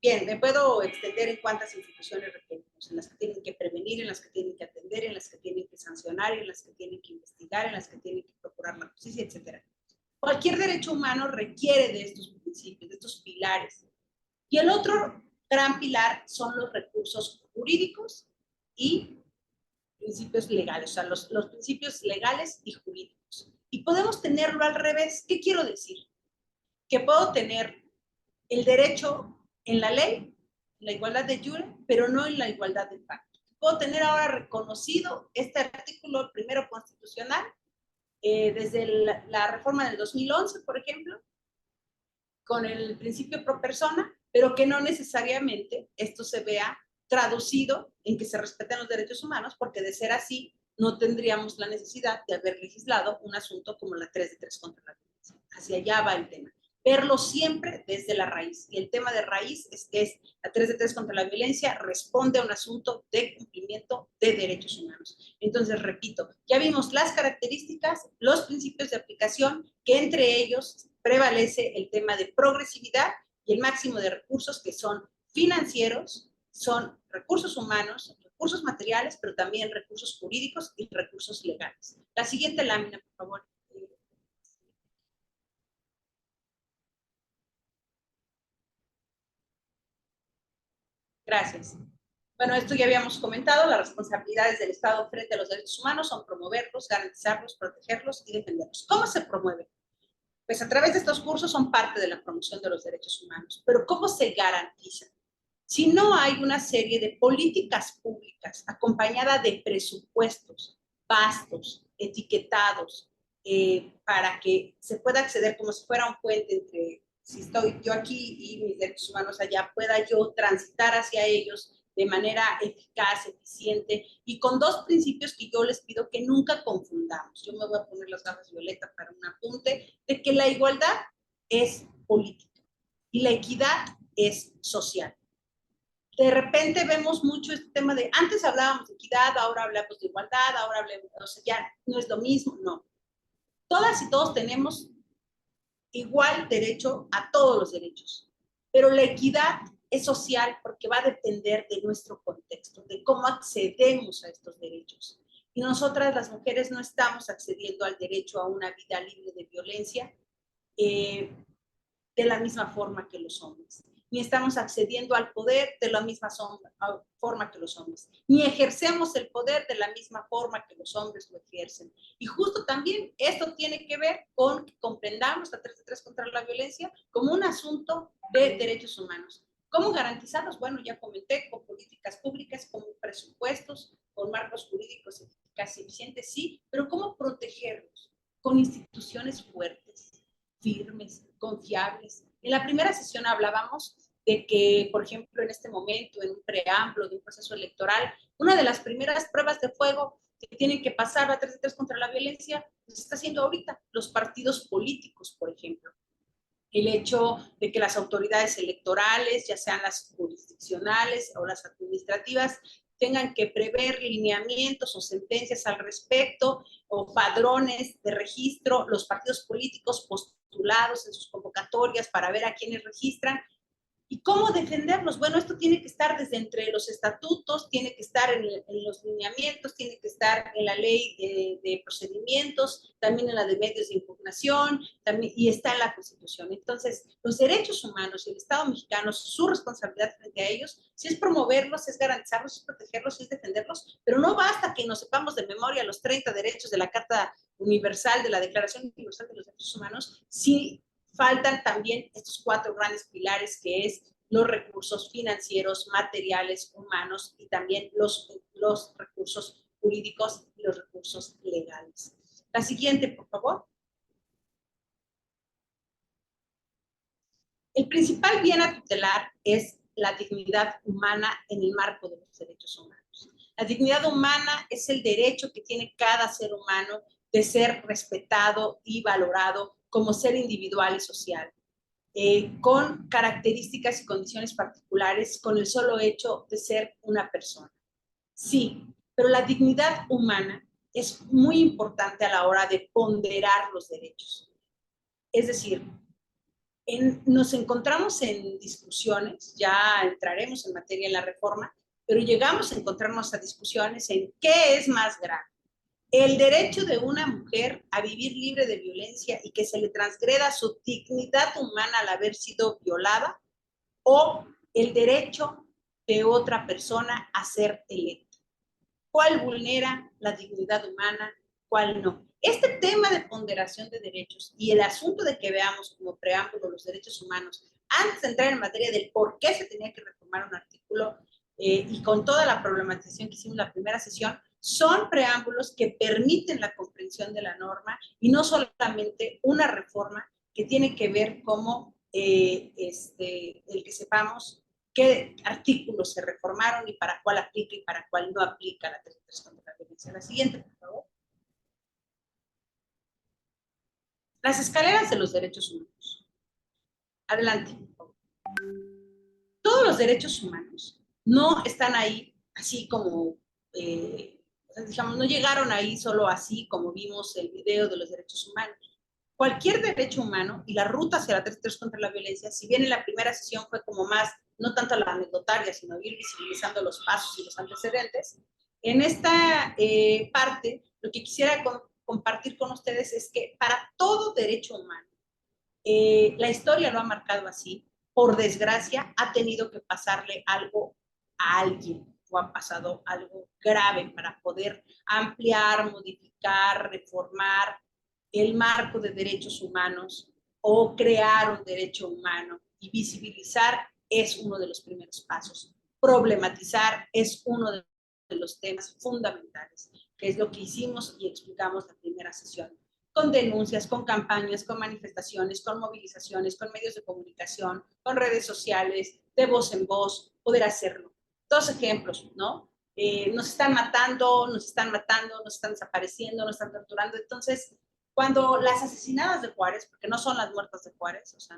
Bien, me puedo extender en cuántas instituciones requerimos, en las que tienen que prevenir, en las que tienen que atender, en las que tienen que sancionar, en las que tienen que investigar, en las que tienen que procurar la justicia, etc. Cualquier derecho humano requiere de estos principios, de estos pilares. Y el otro gran pilar son los recursos jurídicos y principios legales, o sea, los principios legales y jurídicos. Y podemos tenerlo al revés. ¿Qué quiero decir? Que puedo tener el derecho en la ley, la igualdad de jure, pero no en la igualdad de facto. Puedo tener ahora reconocido este artículo primero constitucional desde la reforma del 2011, por ejemplo, con el principio pro persona, pero que no necesariamente esto se vea traducido en que se respeten los derechos humanos, porque de ser así, no tendríamos la necesidad de haber legislado un asunto como la 3 de 3 contra la violencia. Hacia allá va el tema. Verlo siempre desde la raíz. Y el tema de raíz es que la 3 de 3 contra la violencia responde a un asunto de cumplimiento de derechos humanos. Entonces, repito, ya vimos las características, los principios de aplicación, que entre ellos prevalece el tema de progresividad y el máximo de recursos que son financieros, son recursos humanos, recursos materiales, pero también recursos jurídicos y recursos legales. La siguiente lámina, por favor. Gracias. Bueno, esto ya habíamos comentado, las responsabilidades del Estado frente a los derechos humanos son promoverlos, garantizarlos, protegerlos y defenderlos. ¿Cómo se promueve? Pues a través de estos cursos son parte de la promoción de los derechos humanos. Pero ¿cómo se garantiza? Si no hay una serie de políticas públicas acompañada de presupuestos vastos, etiquetados, para que se pueda acceder como si fuera un puente entre, si estoy yo aquí y mis derechos humanos allá, pueda yo transitar hacia ellos de manera eficaz, eficiente, y con dos principios que yo les pido que nunca confundamos. Yo me voy a poner las gafas violetas para un apunte, de que la igualdad es política y la equidad es social. De repente vemos mucho este tema de, antes hablábamos de equidad, ahora hablamos de igualdad, ahora hablamos, o sea, ya no es lo mismo, no. Todas y todos tenemos igual derecho a todos los derechos, pero la equidad es social porque va a depender de nuestro contexto, de cómo accedemos a estos derechos. Y nosotras las mujeres no estamos accediendo al derecho a una vida libre de violencia de la misma forma que los hombres. Ni estamos accediendo al poder de la misma forma que los hombres, ni ejercemos el poder de la misma forma que los hombres lo ejercen. Y justo también esto tiene que ver con que comprendamos la 3 de 3 contra la violencia como un asunto de derechos humanos. ¿Cómo garantizarlos? Bueno, ya comenté, con políticas públicas, con presupuestos, con marcos jurídicos eficaces y eficientes, sí, pero ¿cómo protegerlos? Con instituciones fuertes, firmes, confiables. En la primera sesión hablábamos de que, por ejemplo, en este momento, en un preámbulo de un proceso electoral, una de las primeras pruebas de fuego que tienen que pasar la 3 de 3 contra la violencia, pues se está haciendo ahorita los partidos políticos, por ejemplo. El hecho de que las autoridades electorales, ya sean las jurisdiccionales o las administrativas, tengan que prever lineamientos o sentencias al respecto, o padrones de registro, los partidos políticos postulados en sus convocatorias para ver a quiénes registran. ¿Y cómo defenderlos? Bueno, esto tiene que estar desde entre los estatutos, tiene que estar en los lineamientos, tiene que estar en la ley de procedimientos, también en la de medios de impugnación, también, y está en la Constitución. Entonces, los derechos humanos y el Estado mexicano, su responsabilidad frente a ellos, si es promoverlos, es garantizarlos, es protegerlos, es defenderlos, pero no basta que nos sepamos de memoria los 30 derechos de la Carta Universal, de la Declaración Universal de los Derechos Humanos, si faltan también estos 4 grandes pilares, que es los recursos financieros, materiales, humanos, y también los recursos jurídicos y los recursos legales. La siguiente, por favor. El principal bien a tutelar es la dignidad humana en el marco de los derechos humanos. La dignidad humana es el derecho que tiene cada ser humano de ser respetado y valorado como ser individual y social, con características y condiciones particulares, con el solo hecho de ser una persona. Sí, pero la dignidad humana es muy importante a la hora de ponderar los derechos. Es decir, nos encontramos en discusiones, ya entraremos en materia en la reforma, pero llegamos a encontrarnos a discusiones en qué es más grave. El derecho de una mujer a vivir libre de violencia y que se le transgreda su dignidad humana al haber sido violada, o el derecho de otra persona a ser electa. ¿Cuál vulnera la dignidad humana? ¿Cuál no? Este tema de ponderación de derechos y el asunto de que veamos como preámbulo los derechos humanos, antes de entrar en materia del por qué se tenía que reformar un artículo y con toda la problematización que hicimos en la primera sesión, son preámbulos que permiten la comprensión de la norma y no solamente una reforma que tiene que ver como el que sepamos qué artículos se reformaron y para cuál aplica y para cuál no aplica la 33 contra la violencia. La siguiente, por favor. Las escaleras de los derechos humanos. Adelante, por favor. Todos los derechos humanos no están ahí así como, digamos, no llegaron ahí solo así como vimos el video de los derechos humanos. Cualquier derecho humano y la ruta hacia la 33 contra la violencia, si bien en la primera sesión fue como más, no tanto la anecdotaria, sino ir visibilizando los pasos y los antecedentes, en esta parte lo que quisiera compartir con ustedes es que para todo derecho humano, la historia lo ha marcado así, por desgracia ha tenido que pasarle algo a alguien o ha pasado algo grave para poder ampliar, modificar, reformar el marco de derechos humanos o crear un derecho humano y visibilizar es uno de los primeros pasos. Problematizar es uno de los temas fundamentales, que es lo que hicimos y explicamos en la primera sesión, con denuncias, con campañas, con manifestaciones, con movilizaciones, con medios de comunicación, con redes sociales, de voz en voz, poder hacerlo. Dos ejemplos, ¿no? Nos están matando, nos están desapareciendo, nos están torturando. Entonces, cuando las asesinadas de Juárez, porque no son las muertas de Juárez, o sea,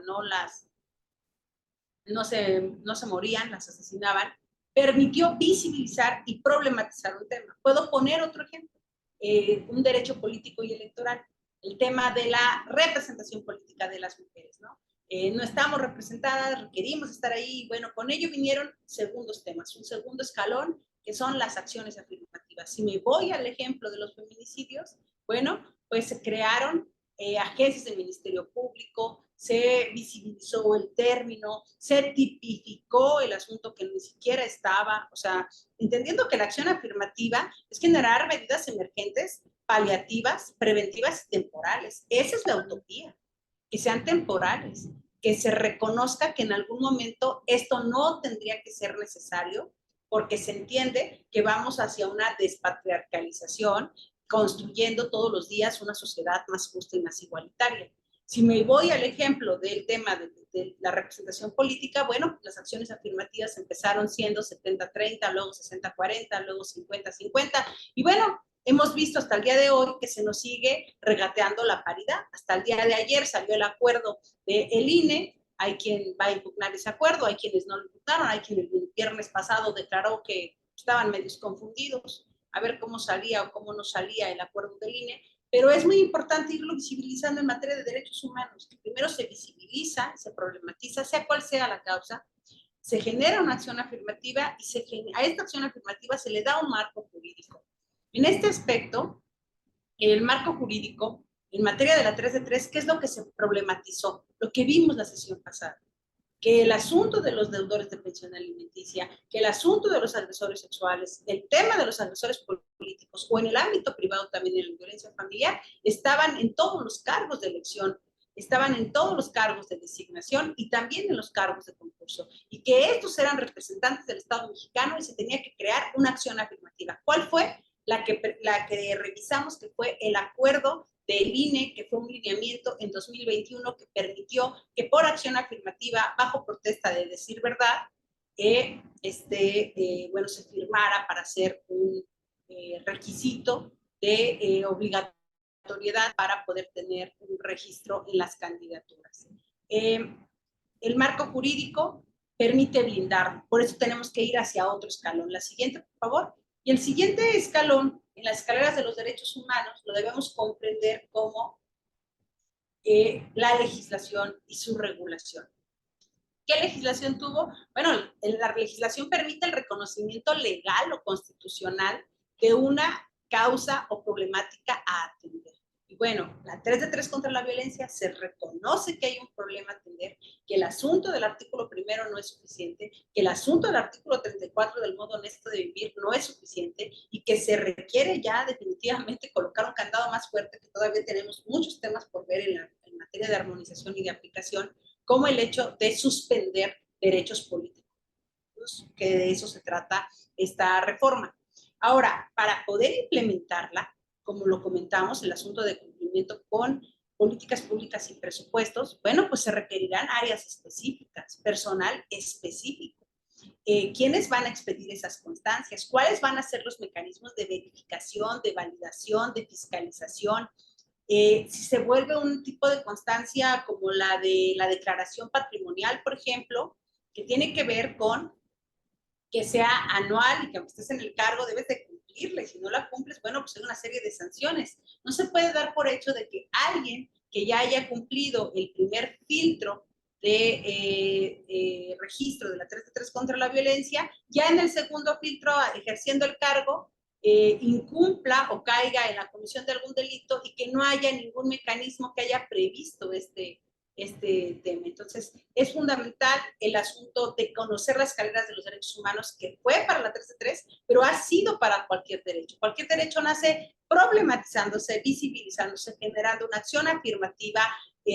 no se morían, las asesinaban, permitió visibilizar y problematizar un tema. Puedo poner otro ejemplo, un derecho político y electoral, el tema de la representación política de las mujeres, ¿no? No estamos representadas, requerimos estar ahí, y bueno, con ello vinieron segundos temas, un segundo escalón, que son las acciones afirmativas. Si me voy al ejemplo de los feminicidios, bueno, pues se crearon agencias del Ministerio Público, se visibilizó el término, se tipificó el asunto que ni siquiera estaba, o sea, entendiendo que la acción afirmativa es generar medidas emergentes, paliativas, preventivas y temporales. Esa es la utopía, que sean temporales, que se reconozca que en algún momento esto no tendría que ser necesario, porque se entiende que vamos hacia una despatriarcalización, construyendo todos los días una sociedad más justa y más igualitaria. Si me voy al ejemplo del tema de la representación política, bueno, las acciones afirmativas empezaron siendo 70-30, luego 60-40, luego 50-50, y bueno, hemos visto hasta el día de hoy que se nos sigue regateando la paridad. Hasta el día de ayer salió el acuerdo del INE, hay quien va a impugnar ese acuerdo, hay quienes no lo impugnaron, hay quien el viernes pasado declaró que estaban medios confundidos, a ver cómo salía o cómo no salía el acuerdo del INE, pero es muy importante irlo visibilizando en materia de derechos humanos, que primero se visibiliza, se problematiza, sea cual sea la causa, se genera una acción afirmativa y a esta acción afirmativa se le da un marco jurídico. En este aspecto, el marco jurídico, en materia de la 3 de 3, ¿qué es lo que se problematizó? Lo que vimos la sesión pasada, que el asunto de los deudores de pensión alimenticia, que el asunto de los agresores sexuales, el tema de los agresores políticos o en el ámbito privado también de la violencia familiar, estaban en todos los cargos de elección, estaban en todos los cargos de designación y también en los cargos de concurso, y que estos eran representantes del Estado mexicano y se tenía que crear una acción afirmativa. ¿Cuál fue? La que revisamos, que fue el acuerdo del INE, que fue un lineamiento en 2021 que permitió que por acción afirmativa, bajo protesta de decir verdad, bueno, se firmara para hacer un requisito de obligatoriedad para poder tener un registro en las candidaturas. El marco jurídico permite blindarlo, por eso tenemos que ir hacia otro escalón. La siguiente, por favor. Y el siguiente escalón, en las escaleras de los derechos humanos, lo debemos comprender como la legislación y su regulación. ¿Qué legislación tuvo? Bueno, la legislación permite el reconocimiento legal o constitucional de una causa o problemática a atender. Y bueno, la 3 de 3 contra la violencia se reconoce que hay un problema a atender, que el asunto del artículo 1 no es suficiente, que el asunto del artículo 34 del modo honesto de vivir no es suficiente y que se requiere ya definitivamente colocar un candado más fuerte, que todavía tenemos muchos temas por ver en materia de armonización y de aplicación, como el hecho de suspender derechos políticos, que de eso se trata esta reforma. Ahora, para poder implementarla, como lo comentamos, el asunto de cumplimiento con políticas públicas y presupuestos, bueno, pues se requerirán áreas específicas, personal específico. ¿Quiénes van a expedir esas constancias? ¿Cuáles van a ser los mecanismos de verificación, de validación, de fiscalización? Si se vuelve un tipo de constancia como la de la declaración patrimonial, por ejemplo, que tiene que ver con que sea anual y que aunque estés en el cargo debes de cumplirla, y si no la cumples, bueno, pues hay una serie de sanciones. No se puede dar por hecho de que alguien que ya haya cumplido el primer filtro de registro de la 3 de 3 contra la violencia, ya en el segundo filtro, ejerciendo el cargo, incumpla o caiga en la comisión de algún delito y que no haya ningún mecanismo que haya previsto este tema. Entonces, es fundamental el asunto de conocer las escaleras de los derechos humanos, que fue para la 3 de 3, pero ha sido para cualquier derecho. Cualquier derecho nace problematizándose, visibilizándose, generando una acción afirmativa,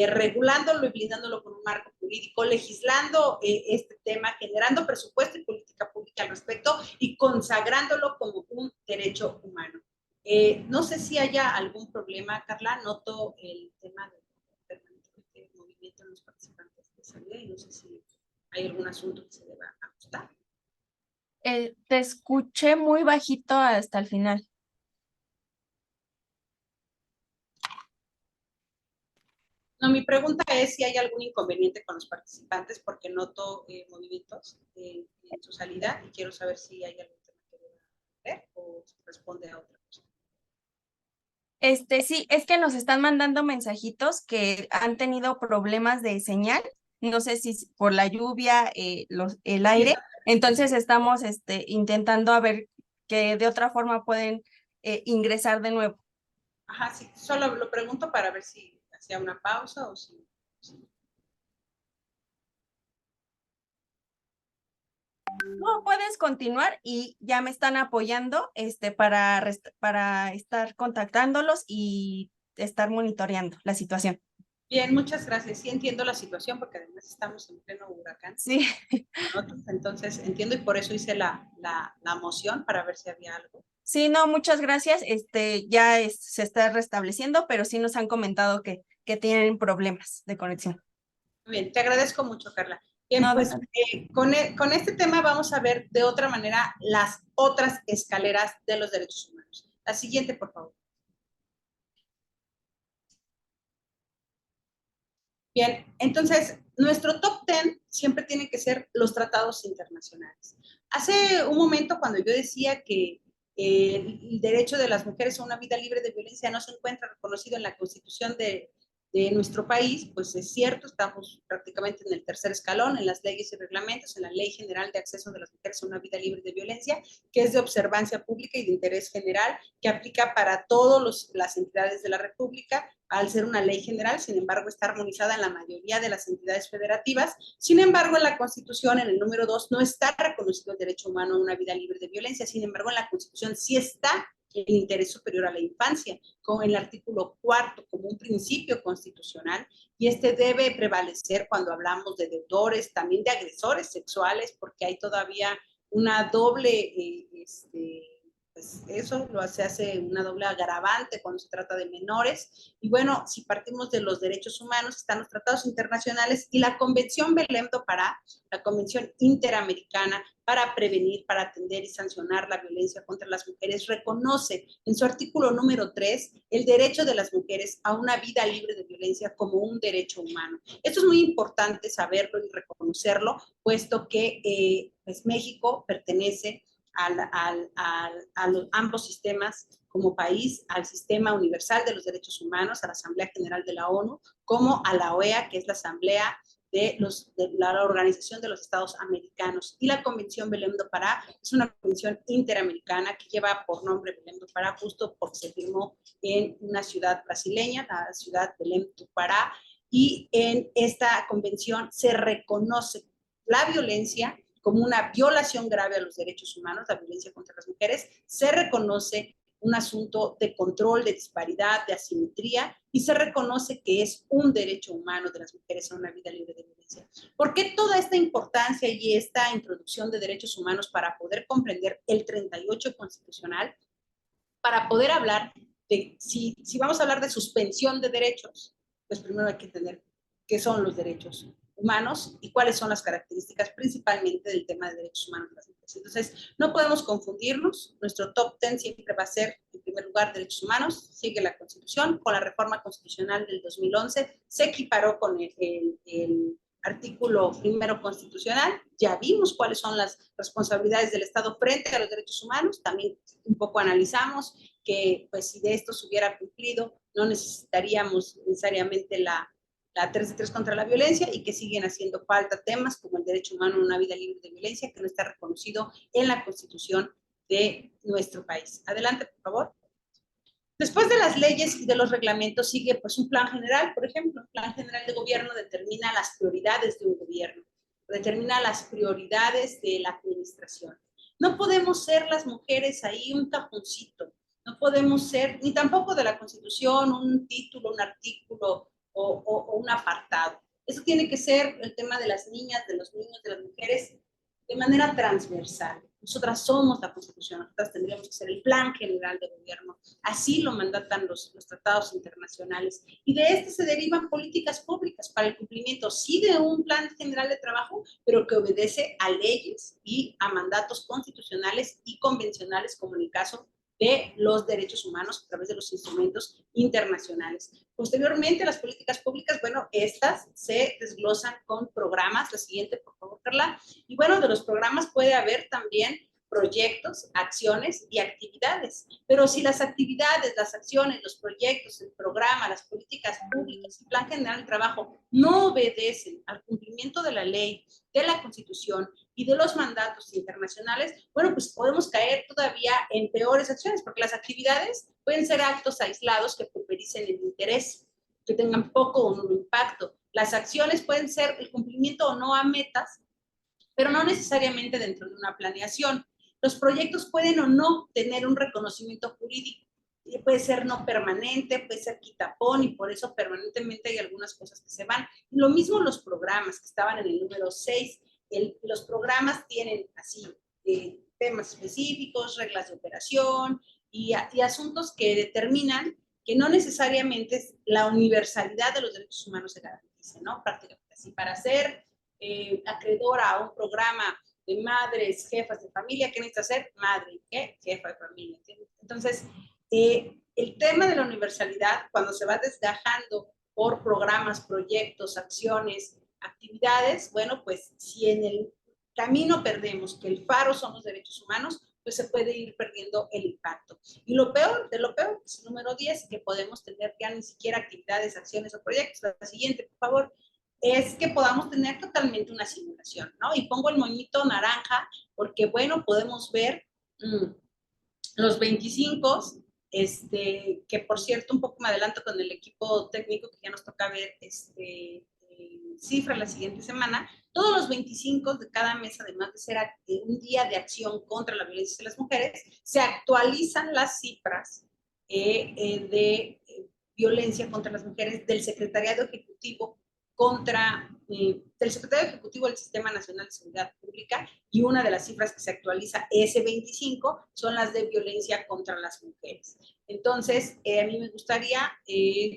regulándolo y blindándolo con un marco jurídico, legislando este tema, generando presupuesto y política pública al respecto y consagrándolo como un derecho humano. No sé si haya algún problema, Carla, noto el tema de movimiento en los participantes de salida y no sé si hay algún asunto que se deba ajustar.
Te escuché muy bajito hasta el final.
No, mi pregunta es si hay algún inconveniente con los participantes, porque noto movimientos en su salida y quiero saber si hay algún tema que deba ver o responde a otra cosa.
Sí, es que nos están mandando mensajitos que han tenido problemas de señal, no sé si por la lluvia, el aire, entonces estamos intentando a ver que de otra forma pueden ingresar de nuevo.
Ajá, sí, solo lo pregunto para ver si hacía una pausa o si...
No, puedes continuar y ya me están apoyando para estar contactándolos y estar monitoreando la situación.
Bien, muchas gracias. Sí entiendo la situación porque además estamos en pleno huracán.
Sí.
Entonces entiendo y por eso hice la moción para ver si había algo.
Sí, no, muchas gracias. Ya se está restableciendo, pero sí nos han comentado que tienen problemas de conexión.
Bien, te agradezco mucho, Carla. Bien,
No,
pues con este tema vamos a ver de otra manera las otras escaleras de los derechos humanos. La siguiente, por favor. Bien, entonces, nuestro top 10 siempre tiene que ser los tratados internacionales. Hace un momento, cuando yo decía que el derecho de las mujeres a una vida libre de violencia no se encuentra reconocido en la Constitución de nuestro país, pues es cierto, estamos prácticamente en el tercer escalón, en las leyes y reglamentos, en la Ley General de Acceso de las Mujeres a una Vida Libre de Violencia, que es de observancia pública y de interés general, que aplica para todas las entidades de la República, al ser una ley general. Sin embargo, está armonizada en la mayoría de las entidades federativas. Sin embargo, en la Constitución, en el número 2, no está reconocido el derecho humano a una vida libre de violencia. Sin embargo, en la Constitución sí está el interés superior a la infancia, con el artículo 4 como un principio constitucional, y este debe prevalecer cuando hablamos de deudores, también de agresores sexuales, porque hay todavía una doble, pues eso se hace una doble agravante cuando se trata de menores. Y bueno, si partimos de los derechos humanos, están los tratados internacionales y la Convención Belém do Pará, la Convención Interamericana para prevenir, para atender y sancionar la violencia contra las mujeres, reconoce en su artículo número 3 el derecho de las mujeres a una vida libre de violencia como un derecho humano. Esto es muy importante saberlo y reconocerlo, puesto que pues México pertenece a ambos sistemas como país al Sistema Universal de los Derechos Humanos, a la Asamblea General de la ONU, como a la OEA, que es la Asamblea de la Organización de los Estados Americanos. Y la Convención Belém do Pará es una convención interamericana que lleva por nombre Belém do Pará justo porque se firmó en una ciudad brasileña, la ciudad Belém do Pará, y en esta convención se reconoce la violencia como una violación grave a los derechos humanos, la violencia contra las mujeres, se reconoce un asunto de control, de disparidad, de asimetría, y se reconoce que es un derecho humano de las mujeres a una vida libre de violencia. ¿Por qué toda esta importancia y esta introducción de derechos humanos para poder comprender el 38 constitucional? Para poder hablar de, si vamos a hablar de suspensión de derechos, pues primero hay que entender qué son los derechos humanos y cuáles son las características principalmente del tema de derechos humanos de las mujeres. Entonces, no podemos confundirnos. Nuestro top 10 siempre va a ser, en primer lugar, derechos humanos. Sigue la Constitución. Con la reforma constitucional del 2011 se equiparó con el artículo primero constitucional. Ya vimos cuáles son las responsabilidades del Estado frente a los derechos humanos. También un poco analizamos que, pues, si de esto se hubiera cumplido, no necesitaríamos necesariamente la 3 de 3 contra la violencia, y que siguen haciendo falta temas como el derecho humano a una vida libre de violencia, que no está reconocido en la Constitución de nuestro país. Adelante, por favor. Después de las leyes y de los reglamentos sigue pues un plan general. Por ejemplo, el plan general de gobierno determina las prioridades de un gobierno, determina las prioridades de la administración. No podemos ser las mujeres ahí un cajoncito, no podemos ser, ni tampoco de la Constitución, un título, un artículo o un apartado. Eso tiene que ser el tema de las niñas, de los niños, de las mujeres, de manera transversal. Nosotras somos la Constitución, nosotras tendríamos que ser el plan general de gobierno. Así lo mandatan los tratados internacionales. Y de este se derivan políticas públicas para el cumplimiento, sí, de un plan general de trabajo, pero que obedece a leyes y a mandatos constitucionales y convencionales, como en el caso de los derechos humanos a través de los instrumentos internacionales. Posteriormente, las políticas públicas, bueno, estas se desglosan con programas. La siguiente, por favor, Carla. Y bueno, de los programas puede haber también proyectos, acciones y actividades. Pero si las actividades, las acciones, los proyectos, el programa, las políticas públicas, el plan general de trabajo no obedecen al cumplimiento de la ley, de la Constitución y de los mandatos internacionales, bueno, pues podemos caer todavía en peores acciones, porque las actividades pueden ser actos aislados que pulvericen el interés, que tengan poco o no impacto. Las acciones pueden ser el cumplimiento o no a metas, pero no necesariamente dentro de una planeación. Los proyectos pueden o no tener un reconocimiento jurídico, puede ser no permanente, puede ser quitapón, y por eso permanentemente hay algunas cosas que se van. Lo mismo los programas que estaban en el número 6. Los programas tienen así temas específicos, reglas de operación y asuntos que determinan que no necesariamente la universalidad de los derechos humanos se garantice, ¿no? Prácticamente así. Para ser acreedora a un programa de madres, jefas de familia, ¿qué necesita ser? Madre, ¿qué? Jefa de familia, ¿entiendes? Entonces, el tema de la universalidad, cuando se va desgajando por programas, proyectos, acciones, actividades, bueno, pues si en el camino perdemos que el faro son los derechos humanos, pues se puede ir perdiendo el impacto. Y lo peor de lo peor, es el número 10, que podemos tener ya ni siquiera actividades, acciones o proyectos. La siguiente, por favor, es que podamos tener totalmente una simulación, ¿no? Y pongo el moñito naranja porque, bueno, podemos ver los 25, que por cierto, un poco me adelanto con el equipo técnico que ya nos toca ver cifra la siguiente semana. Todos los 25 de cada mes, además de ser un día de acción contra la violencia de las mujeres, se actualizan las cifras de violencia contra las mujeres del Secretariado Ejecutivo del Secretario Ejecutivo del Sistema Nacional de Seguridad Pública, y una de las cifras que se actualiza ese 25 son las de violencia contra las mujeres. Entonces, a mí me gustaría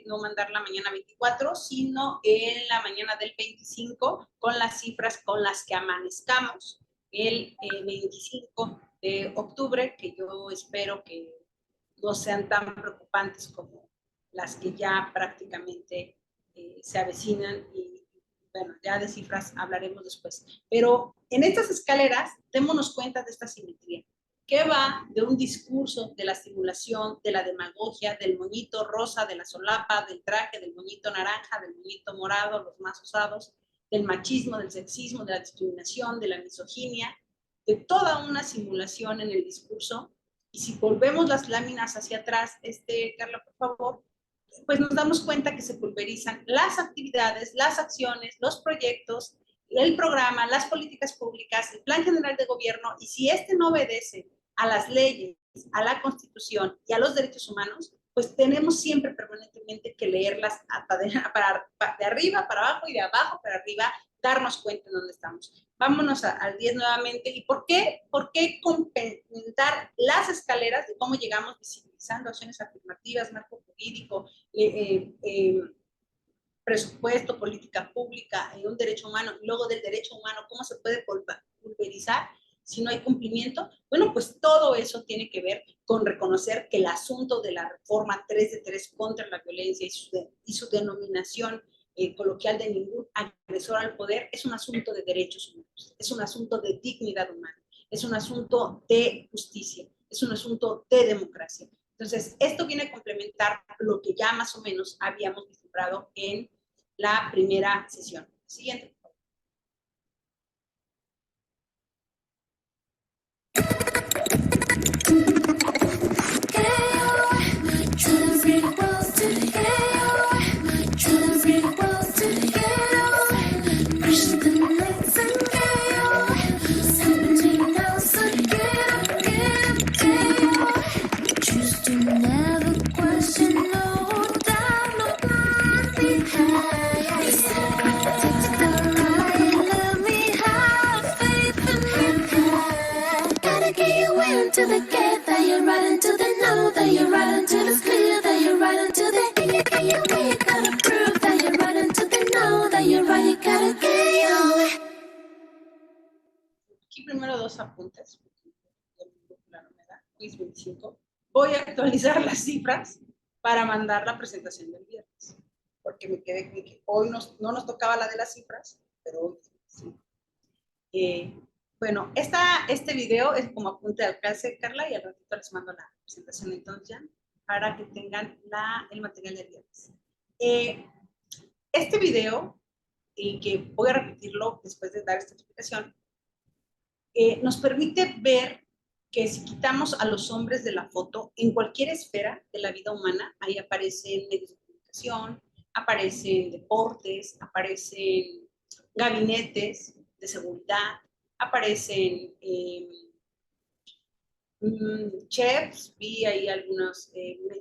no mandar la mañana 24, sino en la mañana del 25, con las cifras con las que amanezcamos el 25 de octubre, que yo espero que no sean tan preocupantes como las que ya prácticamente se avecinan, y bueno, ya de cifras hablaremos después. Pero en estas escaleras, démonos cuenta de esta simetría. que va de un discurso de la simulación, de la demagogia, del moñito rosa, de la solapa, del traje, del moñito naranja, del moñito morado, los más usados, del machismo, del sexismo, de la discriminación, de la misoginia, de toda una simulación en el discurso. Y si volvemos las láminas hacia atrás, Carla, por favor, pues nos damos cuenta que se pulverizan las actividades, las acciones, los proyectos, el programa, las políticas públicas, el plan general de gobierno, y si no obedece a las leyes, a la Constitución y a los derechos humanos, pues tenemos siempre permanentemente que leerlas de arriba para abajo y de abajo para arriba, darnos cuenta de dónde estamos. Vámonos al 10 nuevamente. ¿Y por qué complementar las escaleras de cómo llegamos visibilizando acciones afirmativas, marco jurídico, presupuesto, política pública, un derecho humano, y luego del derecho humano, cómo se puede pulverizar si no hay cumplimiento? Bueno, pues todo eso tiene que ver con reconocer que el asunto de la reforma 3 de 3 contra la violencia y su denominación coloquial de ningún agresor al poder es un asunto de derechos humanos, es un asunto de dignidad humana, es un asunto de justicia, es un asunto de democracia. Entonces, esto viene a complementar lo que ya más o menos habíamos vislumbrado en la primera sesión. Siguiente.
To the gate, that you're right into the no, that you're right into the clear, that you're right into the you gotta prove that you're right into the no, that you're right, you gotta get away.
Aquí primero dos apuntes. Quiz 25. Voy a actualizar las cifras para mandar la presentación del viernes, porque me quedé con que hoy no nos tocaba la de las cifras, pero hoy sí. Bueno, este video es como apunte de alcance, Carla, y al ratito les mando la presentación entonces ya, para que tengan el material del viernes. Este video, que voy a repetirlo después de dar esta explicación, nos permite ver que si quitamos a los hombres de la foto, en cualquier esfera de la vida humana, ahí aparecen medios de comunicación, aparecen deportes, aparecen gabinetes de seguridad, aparecen chefs, vi ahí algunos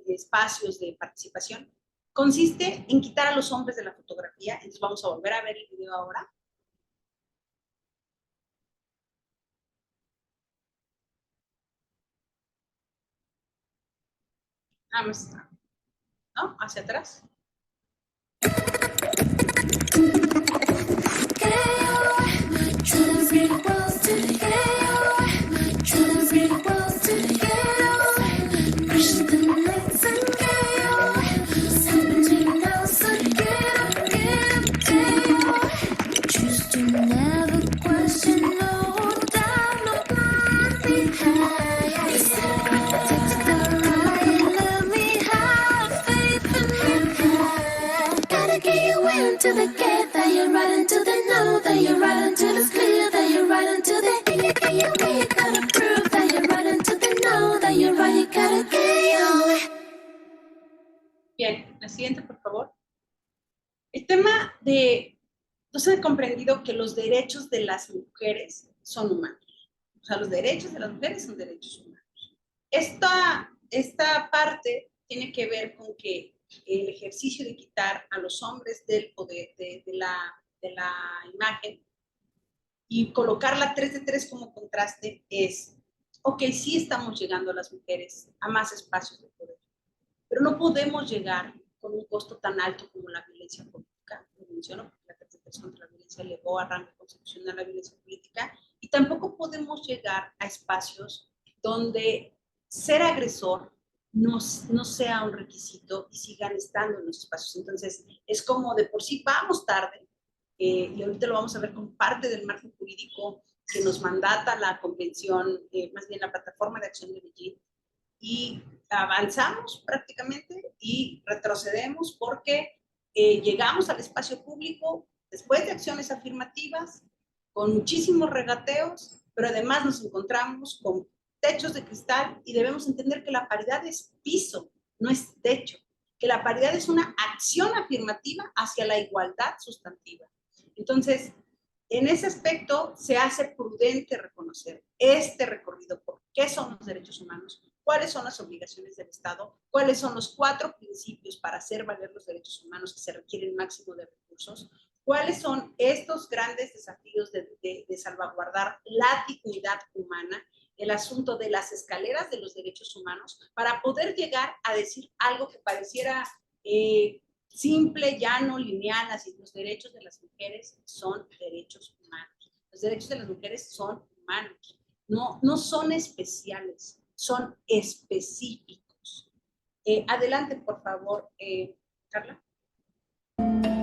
espacios de participación. Consiste en quitar a los hombres de la fotografía. Entonces vamos a volver a ver el video ahora. ¿No? Hacia atrás.
To the gate, that you're right into the no, that you're right into the clear, that you're right into the you gotta prove that you're right into the no, that you're right, you gotta get away.
Bien, la siguiente, por favor. El tema de, entonces he comprendido que los derechos de las mujeres son humanos. O sea, los derechos de las mujeres son derechos humanos. Esta parte tiene que ver con que el ejercicio de quitar a los hombres del poder, de la imagen, y colocar la 3 de 3 como contraste es, ok, sí estamos llegando a las mujeres a más espacios de poder, pero no podemos llegar con un costo tan alto como la violencia política. Lo menciono porque la 3 de 3 contra la violencia elevó a rango constitucional la violencia política, y tampoco podemos llegar a espacios donde ser agresor no sea un requisito y sigan estando en los espacios. Entonces, es como de por sí vamos tarde, y ahorita lo vamos a ver como parte del marco jurídico que nos mandata la convención, más bien la plataforma de acción de Beijing, y avanzamos prácticamente y retrocedemos porque llegamos al espacio público después de acciones afirmativas, con muchísimos regateos, pero además nos encontramos con techos de cristal y debemos entender que la paridad es piso, no es techo, que la paridad es una acción afirmativa hacia la igualdad sustantiva. Entonces, en ese aspecto se hace prudente reconocer este recorrido por qué son los derechos humanos, cuáles son las obligaciones del Estado, cuáles son los 4 principios para hacer valer los derechos humanos que se requieren máximo de recursos, cuáles son estos grandes desafíos de salvaguardar la dignidad humana, el asunto de las escaleras de los derechos humanos, para poder llegar a decir algo que pareciera simple, llano, lineal, así: los derechos de las mujeres son derechos humanos. Los derechos de las mujeres son humanos, no son especiales, son específicos. Adelante, por favor, Carla.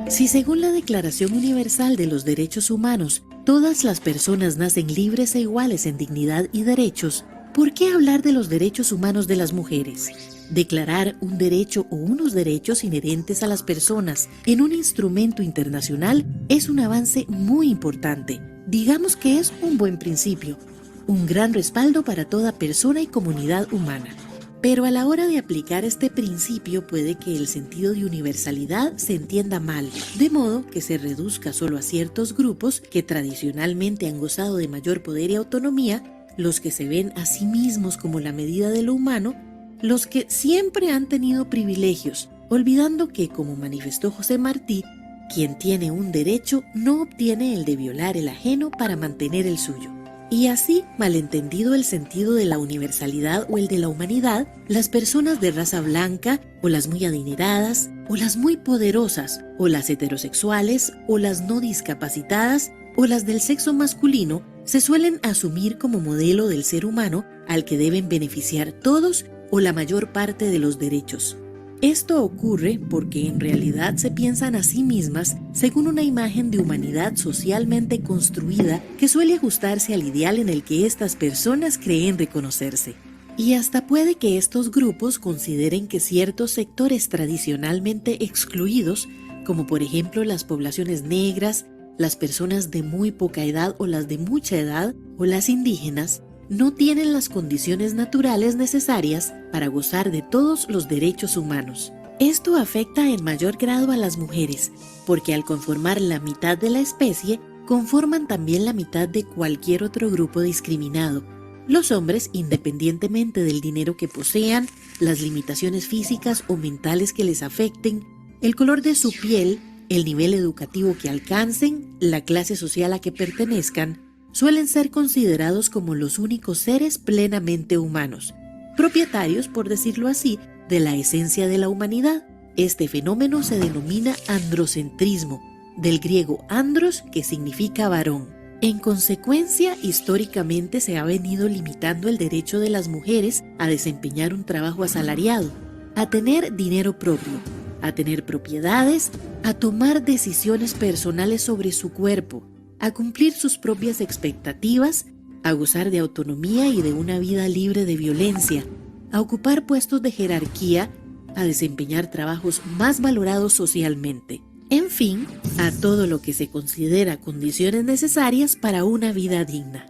Si según la Declaración Universal de los Derechos Humanos, todas las personas nacen libres e iguales en dignidad y derechos, ¿por qué hablar de los derechos humanos de las mujeres? Declarar un derecho o unos derechos inherentes a las personas en un instrumento internacional es un avance muy importante. Digamos que es un buen principio, un gran respaldo para toda persona y comunidad humana. Pero a la hora de aplicar este principio puede que el sentido de universalidad se entienda mal, de modo que se reduzca solo a ciertos grupos que tradicionalmente han gozado de mayor poder y autonomía, los que se ven a sí mismos como la medida de lo humano, los que siempre han tenido privilegios, olvidando que, como manifestó José Martí, quien tiene un derecho no obtiene el de violar el ajeno para mantener el suyo. Y así, malentendido el sentido de la universalidad o el de la humanidad, las personas de raza blanca, o las muy adineradas, o las muy poderosas, o las heterosexuales, o las no discapacitadas, o las del sexo masculino, se suelen asumir como modelo del ser humano al que deben beneficiar todos o la mayor parte de los derechos. Esto ocurre porque en realidad se piensan a sí mismas según una imagen de humanidad socialmente construida que suele ajustarse al ideal en el que estas personas creen reconocerse. Y hasta puede que estos grupos consideren que ciertos sectores tradicionalmente excluidos, como por ejemplo las poblaciones negras, las personas de muy poca edad o las de mucha edad, o las indígenas, no tienen las condiciones naturales necesarias para gozar de todos los derechos humanos. Esto afecta en mayor grado a las mujeres, porque al conformar la mitad de la especie, conforman también la mitad de cualquier otro grupo discriminado. Los hombres, independientemente del dinero que posean, las limitaciones físicas o mentales que les afecten, el color de su piel, el nivel educativo que alcancen, la clase social a que pertenezcan, suelen ser considerados como los únicos seres plenamente humanos, propietarios, por decirlo así, de la esencia de la humanidad. Este fenómeno se denomina androcentrismo, del griego andros, que significa varón. En consecuencia, históricamente se ha venido limitando el derecho de las mujeres a desempeñar un trabajo asalariado, a tener dinero propio, a tener propiedades, a tomar decisiones personales sobre su cuerpo, a cumplir sus propias expectativas, a gozar de autonomía y de una vida libre de violencia, a ocupar puestos de jerarquía, a desempeñar trabajos más valorados socialmente. En fin, a todo lo que se considera condiciones necesarias para una vida digna.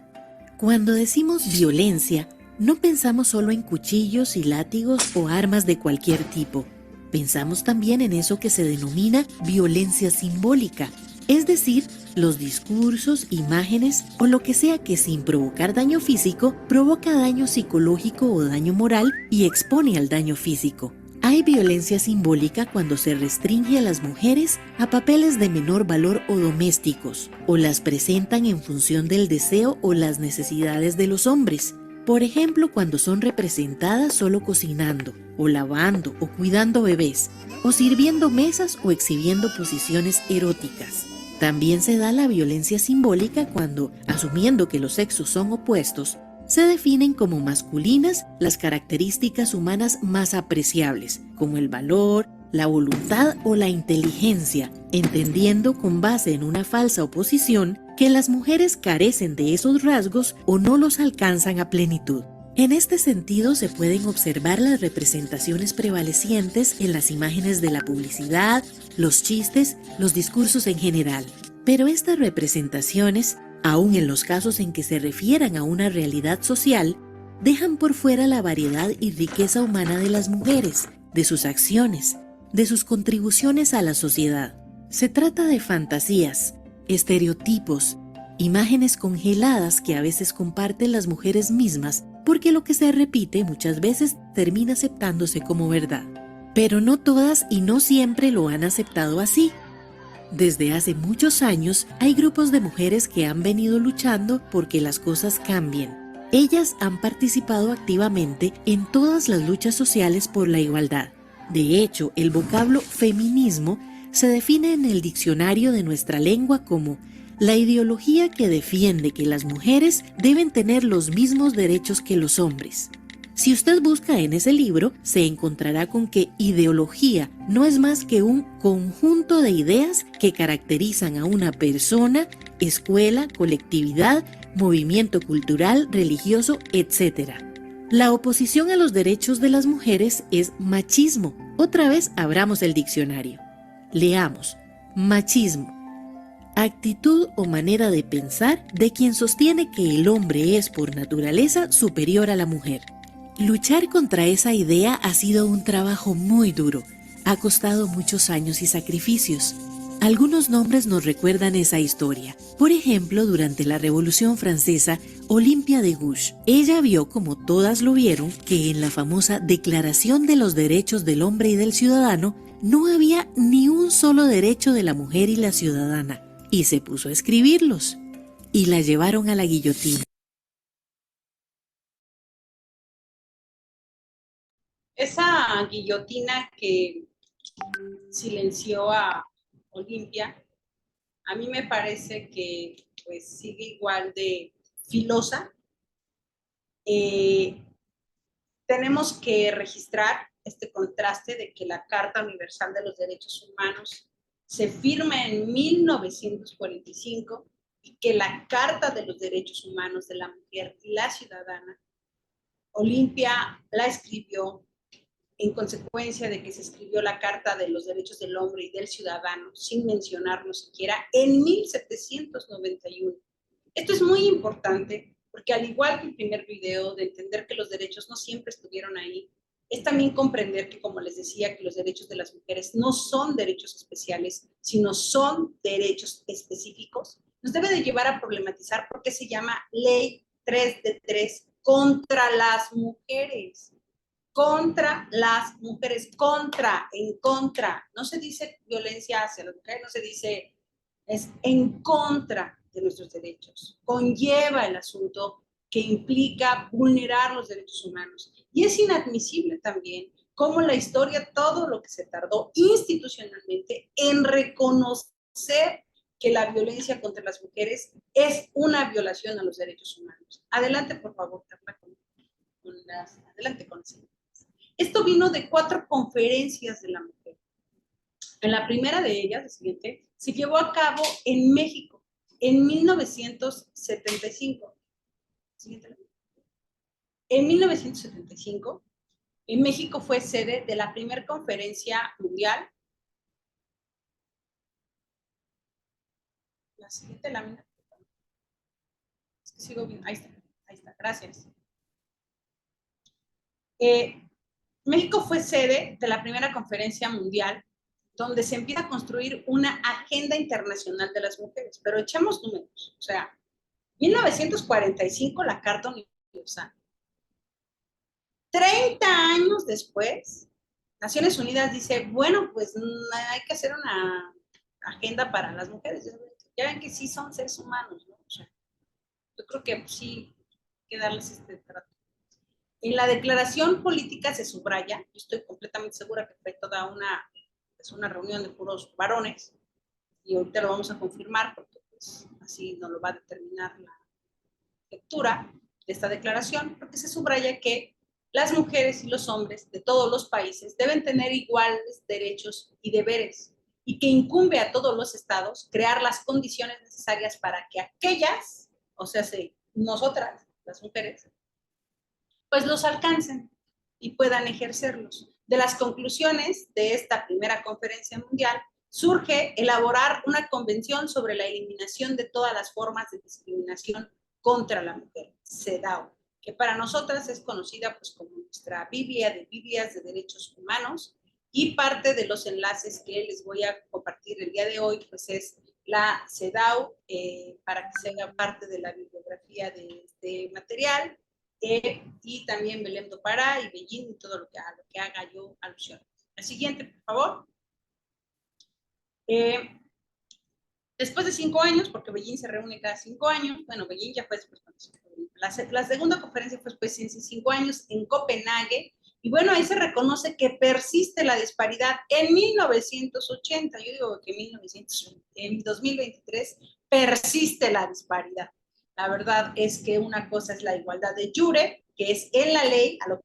Cuando decimos violencia, no pensamos solo en cuchillos y látigos o armas de cualquier tipo. Pensamos también en eso que se denomina violencia simbólica, es decir, los discursos, imágenes o lo que sea que sin provocar daño físico provoca daño psicológico o daño moral y expone al daño físico. Hay violencia simbólica cuando se restringe a las mujeres a papeles de menor valor o domésticos, o las presentan en función del deseo o las necesidades de los hombres. Por ejemplo, cuando son representadas solo cocinando, o lavando, o cuidando bebés, o sirviendo mesas o exhibiendo posiciones eróticas. También se da la violencia simbólica cuando, asumiendo que los sexos son opuestos, se definen como masculinas las características humanas más apreciables, como el valor, la voluntad o la inteligencia, entendiendo con base en una falsa oposición que las mujeres carecen de esos rasgos o no los alcanzan a plenitud. En este sentido, se pueden observar las representaciones prevalecientes en las imágenes de la publicidad, los chistes, los discursos en general. Pero estas representaciones, aun en los casos en que se refieran a una realidad social, dejan por fuera la variedad y riqueza humana de las mujeres, de sus acciones, de sus contribuciones a la sociedad. Se trata de fantasías, estereotipos, imágenes congeladas que a veces comparten las mujeres mismas, porque lo que se repite muchas veces termina aceptándose como verdad. Pero no todas y no siempre lo han aceptado así. Desde hace muchos años hay grupos de mujeres que han venido luchando porque las cosas cambien. Ellas han participado activamente en todas las luchas sociales por la igualdad. De hecho, el vocablo feminismo se define en el diccionario de nuestra lengua como la ideología que defiende que las mujeres deben tener los mismos derechos que los hombres. Si usted busca en ese libro, se encontrará con que ideología no es más que un conjunto de ideas que caracterizan a una persona, escuela, colectividad, movimiento cultural, religioso, etc. La oposición a los derechos de las mujeres es machismo. Otra vez abramos el diccionario. Leamos. Machismo. Actitud o manera de pensar de quien sostiene que el hombre es por naturaleza superior a la mujer. Luchar contra esa idea ha sido un trabajo muy duro. Ha costado muchos años y sacrificios. Algunos nombres nos recuerdan esa historia. Por ejemplo, durante la Revolución Francesa, Olympia de Gouges. Ella vio, como todas lo vieron, que en la famosa Declaración de los Derechos del Hombre y del Ciudadano no había ni un solo derecho de la mujer y la ciudadana. Y se puso a escribirlos. Y la llevaron a la guillotina.
Esa guillotina que silenció a Olimpia, a mí me parece que pues sigue igual de filosa. Tenemos que registrar este contraste de que la Carta Universal de los Derechos Humanos se firma en 1945 y que la Carta de los Derechos Humanos de la Mujer y la Ciudadana, Olimpia la escribió en consecuencia de que se escribió la Carta de los Derechos del Hombre y del Ciudadano, sin mencionarlo siquiera, en 1791. Esto es muy importante porque, al igual que el primer video de entender que los derechos no siempre estuvieron ahí, es también comprender que, como les decía, que los derechos de las mujeres no son derechos especiales, sino son derechos específicos, nos debe de llevar a problematizar por qué se llama Ley 3 de 3 contra las mujeres. Contra las mujeres, contra, en contra. No se dice violencia hacia las mujeres, no se dice, es en contra de nuestros derechos. Conlleva el asunto que implica vulnerar los derechos humanos. Y es inadmisible también cómo la historia, todo lo que se tardó institucionalmente en reconocer que la violencia contra las mujeres es una violación a los derechos humanos. Adelante, por favor, Carla, adelante con eso. Esto vino de 4 conferencias de la mujer. En la primera de ellas, la siguiente, se llevó a cabo en México en 1975. En 1975, en México fue sede de la primera conferencia mundial. La siguiente lámina. Es que sigo bien. Ahí está, gracias. México fue sede de la primera conferencia mundial donde se empieza a construir una agenda internacional de las mujeres, pero echamos números, o sea, 1945 la Carta Universal. 30 años después, Naciones Unidas dice, bueno, pues hay que hacer una agenda para las mujeres. Ya ven que sí son seres humanos, ¿no? O sea, yo creo que pues, sí hay que darles este trato. En la declaración política se subraya, yo estoy completamente segura que fue toda una reunión de puros varones, y ahorita lo vamos a confirmar porque pues, así nos lo va a determinar la lectura de esta declaración, porque se subraya que las mujeres y los hombres de todos los países deben tener iguales derechos y deberes, y que incumbe a todos los estados crear las condiciones necesarias para que aquellas, o sea, nosotras, las mujeres, pues los alcancen y puedan ejercerlos. De las conclusiones de esta primera conferencia mundial surge elaborar una convención sobre la eliminación de todas las formas de discriminación contra la mujer, CEDAW, que para nosotras es conocida pues como nuestra Biblia de Biblias de Derechos Humanos, y parte de los enlaces que les voy a compartir el día de hoy pues es la CEDAW, para que se haga parte de la bibliografía de este material, y también Belém do Pará y Beijing y todo lo que haga yo alusión. La siguiente, por favor. Después de 5 años, porque Beijing se reúne cada 5 años, bueno, Beijing ya fue después, la segunda conferencia fue después de 5 años en Copenhague, y bueno, ahí se reconoce que persiste la disparidad en 1980, yo digo que en 2023 persiste la disparidad. La verdad es que una cosa es la igualdad de jure, que es en la ley, a lo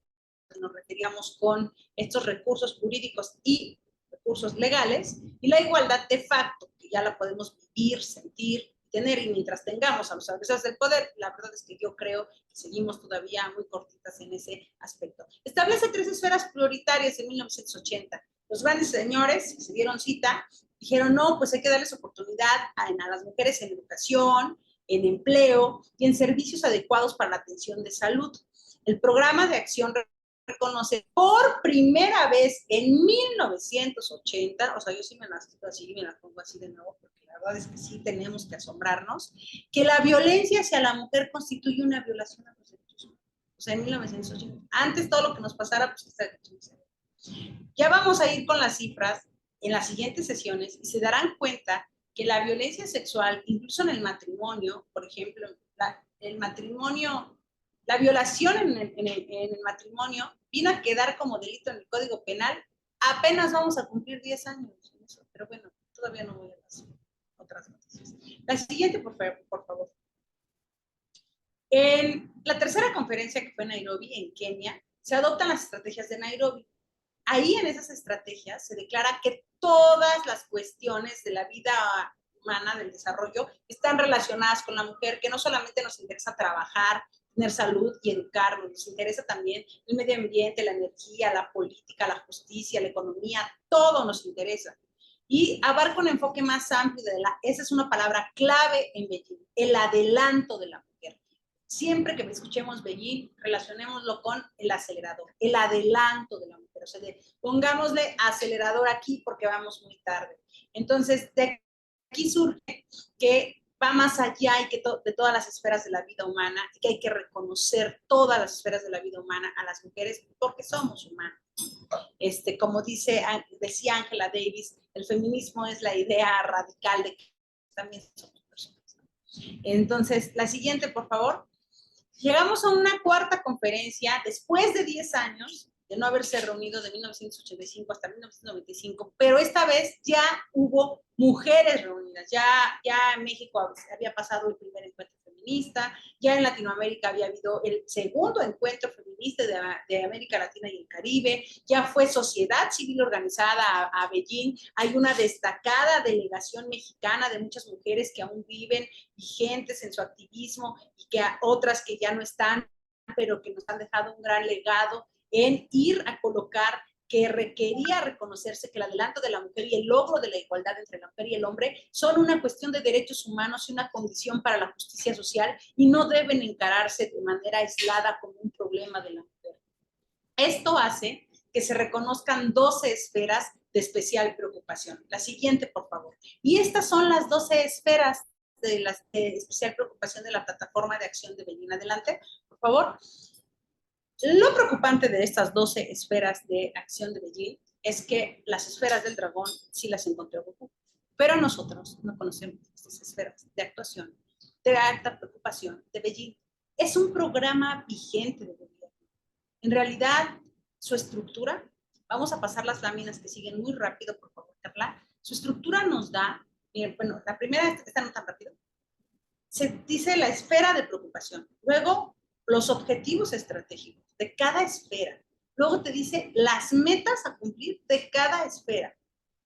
que nos referíamos con estos recursos jurídicos y recursos legales, y la igualdad de facto, que ya la podemos vivir, sentir, tener, y mientras tengamos a los agresores del poder, la verdad es que yo creo que seguimos todavía muy cortitas en ese aspecto. Establece 3 esferas prioritarias en 1980. Los grandes señores que se dieron cita dijeron, no, pues hay que darles oportunidad a las mujeres en educación, en empleo y en servicios adecuados para la atención de salud. El programa de acción reconoce por primera vez en 1980, o sea, yo sí me las quito así y me las pongo así de nuevo, porque la verdad es que sí tenemos que asombrarnos, que la violencia hacia la mujer constituye una violación a los derechos humanos. O sea, en 1980. Antes todo lo que nos pasara, pues ya vamos a ir con las cifras en las siguientes sesiones y se darán cuenta que la violencia sexual, incluso en el matrimonio, por ejemplo, la violación en el matrimonio viene a quedar como delito en el Código Penal. Apenas vamos a cumplir 10 años en eso, pero bueno, todavía no voy a las otras noticias. La siguiente, por favor. En la tercera conferencia, que fue en Nairobi, en Kenia, se adoptan las estrategias de Nairobi. Ahí en esas estrategias se declara que todas las cuestiones de la vida humana, del desarrollo, están relacionadas con la mujer, que no solamente nos interesa trabajar, tener salud y educarnos, nos interesa también el medio ambiente, la energía, la política, la justicia, la economía, todo nos interesa. Y abarca un enfoque más amplio esa es una palabra clave en Beijing, el adelanto de la mujer. Siempre que escuchemos Beijing, relacionémoslo con el acelerador, el adelanto de la mujer. O sea, pongámosle acelerador aquí porque vamos muy tarde. Entonces, de aquí surge que va más allá y que de todas las esferas de la vida humana, y que hay que reconocer todas las esferas de la vida humana a las mujeres porque somos humanos. Como decía Angela Davis, el feminismo es la idea radical de que también somos personas. Entonces, la siguiente, por favor. Llegamos a una cuarta conferencia después de 10 años de no haberse reunido, de 1985 hasta 1995, pero esta vez ya hubo mujeres reunidas, ya en México había pasado el primer encuentro feminista, ya en Latinoamérica había habido el segundo encuentro feminista de América Latina y el Caribe, ya fue sociedad civil organizada a Beijing, hay una destacada delegación mexicana de muchas mujeres que aún viven vigentes en su activismo y que otras que ya no están, pero que nos han dejado un gran legado en ir a colocar que requería reconocerse que el adelanto de la mujer y el logro de la igualdad entre la mujer y el hombre son una cuestión de derechos humanos y una condición para la justicia social y no deben encararse de manera aislada como un problema de la mujer. Esto hace que se reconozcan 12 esferas de especial preocupación. La siguiente, por favor. Y estas son las 12 esferas de especial preocupación de la plataforma de acción de Beijing. Adelante, por favor. Lo preocupante de estas 12 esferas de acción de Beijing es que las esferas del dragón sí las encontró Goku, pero nosotros no conocemos estas esferas de actuación, de alta preocupación de Beijing. Es un programa vigente de gobierno. En realidad, su estructura, vamos a pasar las láminas que siguen muy rápido, por favor, Carla. Su estructura nos da, bueno, la primera, esta no tan rápido, se dice la esfera de preocupación, luego los objetivos estratégicos de cada esfera. Luego te dice las metas a cumplir de cada esfera.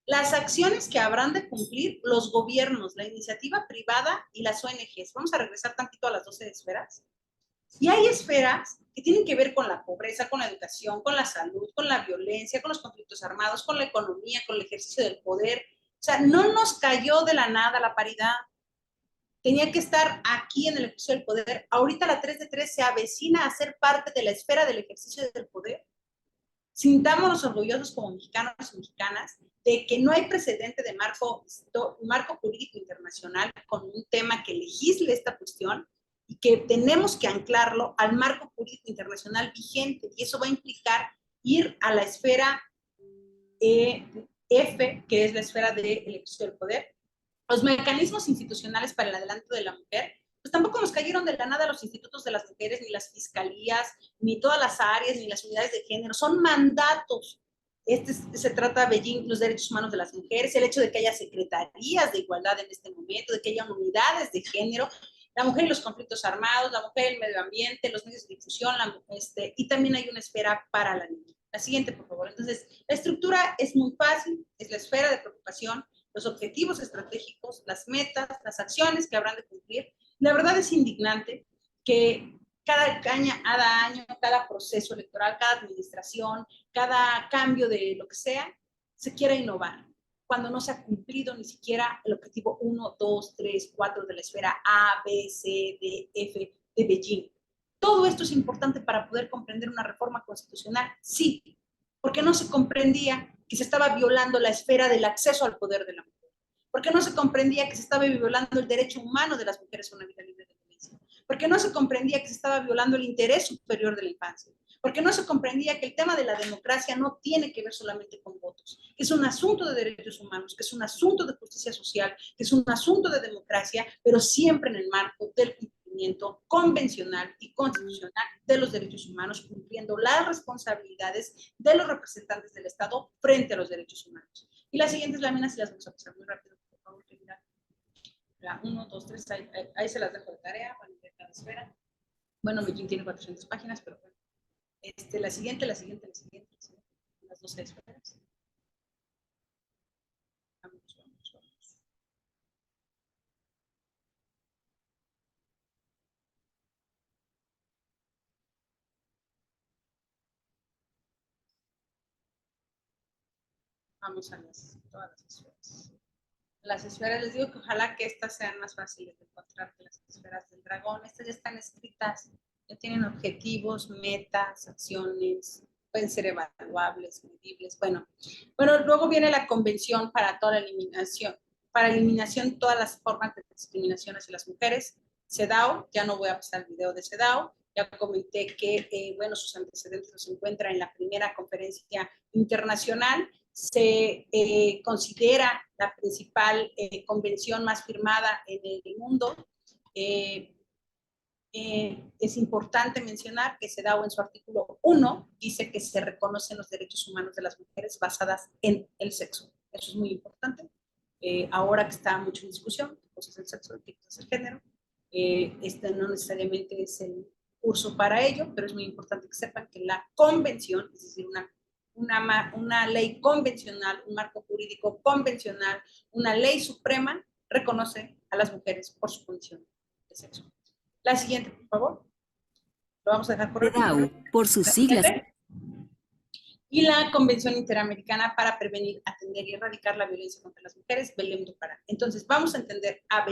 las acciones que habrán de cumplir los gobiernos, la iniciativa privada y las ONGs. Vamos a regresar tantito a las 12 esferas. Y hay esferas que tienen que ver con la pobreza, con la educación, con la salud, con la violencia, con los conflictos armados, con la economía, con el ejercicio del poder. O sea, no nos cayó de la nada la paridad. Tenía que estar aquí en el ejercicio del poder. Ahorita la 3 de 3 se avecina a ser parte de la esfera del ejercicio del poder. Sintámonos orgullosos como mexicanos y mexicanas de que no hay precedente de marco jurídico internacional con un tema que legisle esta cuestión y que tenemos que anclarlo al marco jurídico internacional vigente, y eso va a implicar ir a la esfera F, que es la esfera del ejercicio del poder. Los mecanismos institucionales para el adelanto de la mujer, pues tampoco nos cayeron de la nada los institutos de las mujeres, ni las fiscalías, ni todas las áreas, ni las unidades de género, son mandatos. Se trata de los derechos humanos de las mujeres, el hecho de que haya secretarías de igualdad en este momento, de que haya unidades de género, la mujer y los conflictos armados, la mujer y el medio ambiente, los medios de difusión, y también hay una esfera para la niña. La siguiente, por favor. Entonces, la estructura es muy fácil, es la esfera de preocupación, los objetivos estratégicos, las metas, las acciones que habrán de cumplir. La verdad es indignante que cada año, cada proceso electoral, cada administración, cada cambio de lo que sea, se quiera innovar, cuando no se ha cumplido ni siquiera el objetivo 1, 2, 3, 4 de la esfera A, B, C, D, F de Beijing. Todo esto es importante para poder comprender una reforma constitucional, sí, porque no se comprendía que se estaba violando la esfera del acceso al poder de la mujer, porque no se comprendía que se estaba violando el derecho humano de las mujeres a una vida libre de violencia, porque no se comprendía que se estaba violando el interés superior de la infancia, porque no se comprendía que el tema de la democracia no tiene que ver solamente con votos, que es un asunto de derechos humanos, que es un asunto de justicia social, que es un asunto de democracia, pero siempre en el marco del cumplimiento convencional y constitucional de los derechos humanos, cumpliendo las responsabilidades de los representantes del Estado frente a los derechos humanos. Y las siguientes láminas, y las vamos a pasar muy rápido, por favor, querida. La 1, 2, 3, ahí se las dejo de tarea, para ver cada esfera. Bueno, Beijing tiene 400 páginas, pero bueno. La siguiente, las 12 esferas. Vamos. Vamos a todas las esferas. Las esferas, les digo que ojalá que estas sean más fáciles de encontrar que las esferas del dragón. Estas ya están escritas, ya tienen objetivos, metas, acciones, pueden ser evaluables, medibles. Bueno, luego viene la convención para toda la eliminación, de todas las formas de discriminación hacia las mujeres. CEDAW, ya no voy a pasar el video de CEDAW, ya comenté que, sus antecedentes los encuentran en la primera conferencia internacional. Se considera la principal convención más firmada en el mundo. Es importante mencionar que CEDAW en su artículo 1 dice que se reconocen los derechos humanos de las mujeres basadas en el sexo. Eso es muy importante. Ahora que está mucho en discusión, pues es el sexo, el tipo es el género. Este no necesariamente es el curso para ello, pero es muy importante que sepan que la convención, es decir, una ley convencional, un marco jurídico convencional, una ley suprema, reconoce a las mujeres por su condición de sexo. La siguiente, por favor. Lo vamos a dejar por
CEDAW, por sus siglas.
Y la Convención Interamericana para Prevenir, Atender y Erradicar la Violencia contra las Mujeres, Belém do Pará. Entonces, vamos a entender a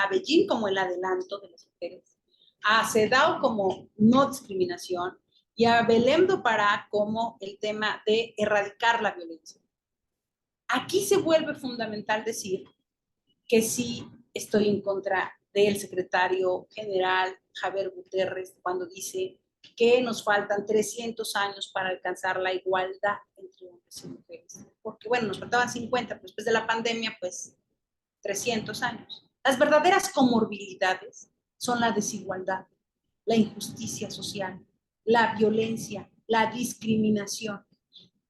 Beijing como el adelanto de las mujeres, a CEDAW como no discriminación, y a Belém do Pará como el tema de erradicar la violencia. Aquí se vuelve fundamental decir que sí estoy en contra del secretario general Javier Gutiérrez cuando dice que nos faltan 300 años para alcanzar la igualdad entre hombres y mujeres. Porque bueno, nos faltaban 50, pero después de la pandemia, pues 300 años. Las verdaderas comorbilidades son la desigualdad, la injusticia social, la violencia, la discriminación.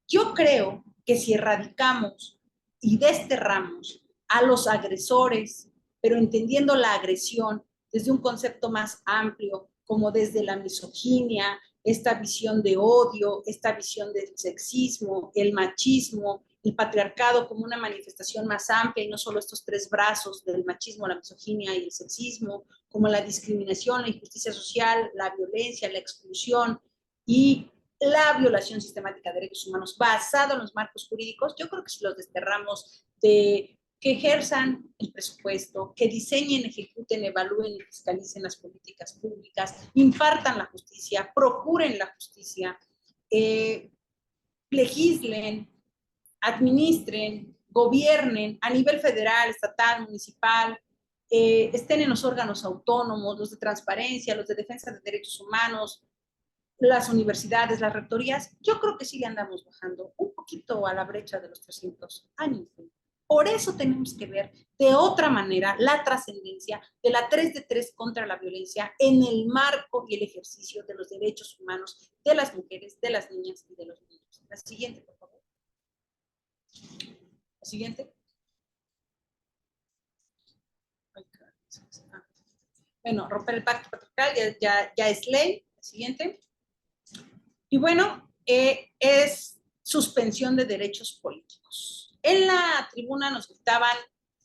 Yo creo que si erradicamos y desterramos a los agresores, pero entendiendo la agresión desde un concepto más amplio, como desde la misoginia, esta visión de odio, esta visión del sexismo, el machismo, el patriarcado como una manifestación más amplia y no solo estos tres brazos del machismo, la misoginia y el sexismo, como la discriminación, la injusticia social, la violencia, la exclusión y la violación sistemática de derechos humanos basado en los marcos jurídicos. Yo creo que si los desterramos de que ejerzan el presupuesto, que diseñen, ejecuten, evalúen y fiscalicen las políticas públicas, impartan la justicia, procuren la justicia, legislen, administren, gobiernen a nivel federal, estatal, municipal, estén en los órganos autónomos, los de transparencia, los de defensa de derechos humanos, las universidades, las rectorías. Yo creo que sí le andamos bajando un poquito a la brecha de los 300 años. Por eso tenemos que ver de otra manera la trascendencia de la 3 de 3 contra la violencia en el marco y el ejercicio de los derechos humanos de las mujeres, de las niñas y de los niños. La siguiente, por favor. La siguiente. Bueno, romper el pacto patriarcal ya es ley. La siguiente. Y bueno, es suspensión de derechos políticos. En la tribuna nos gritaban,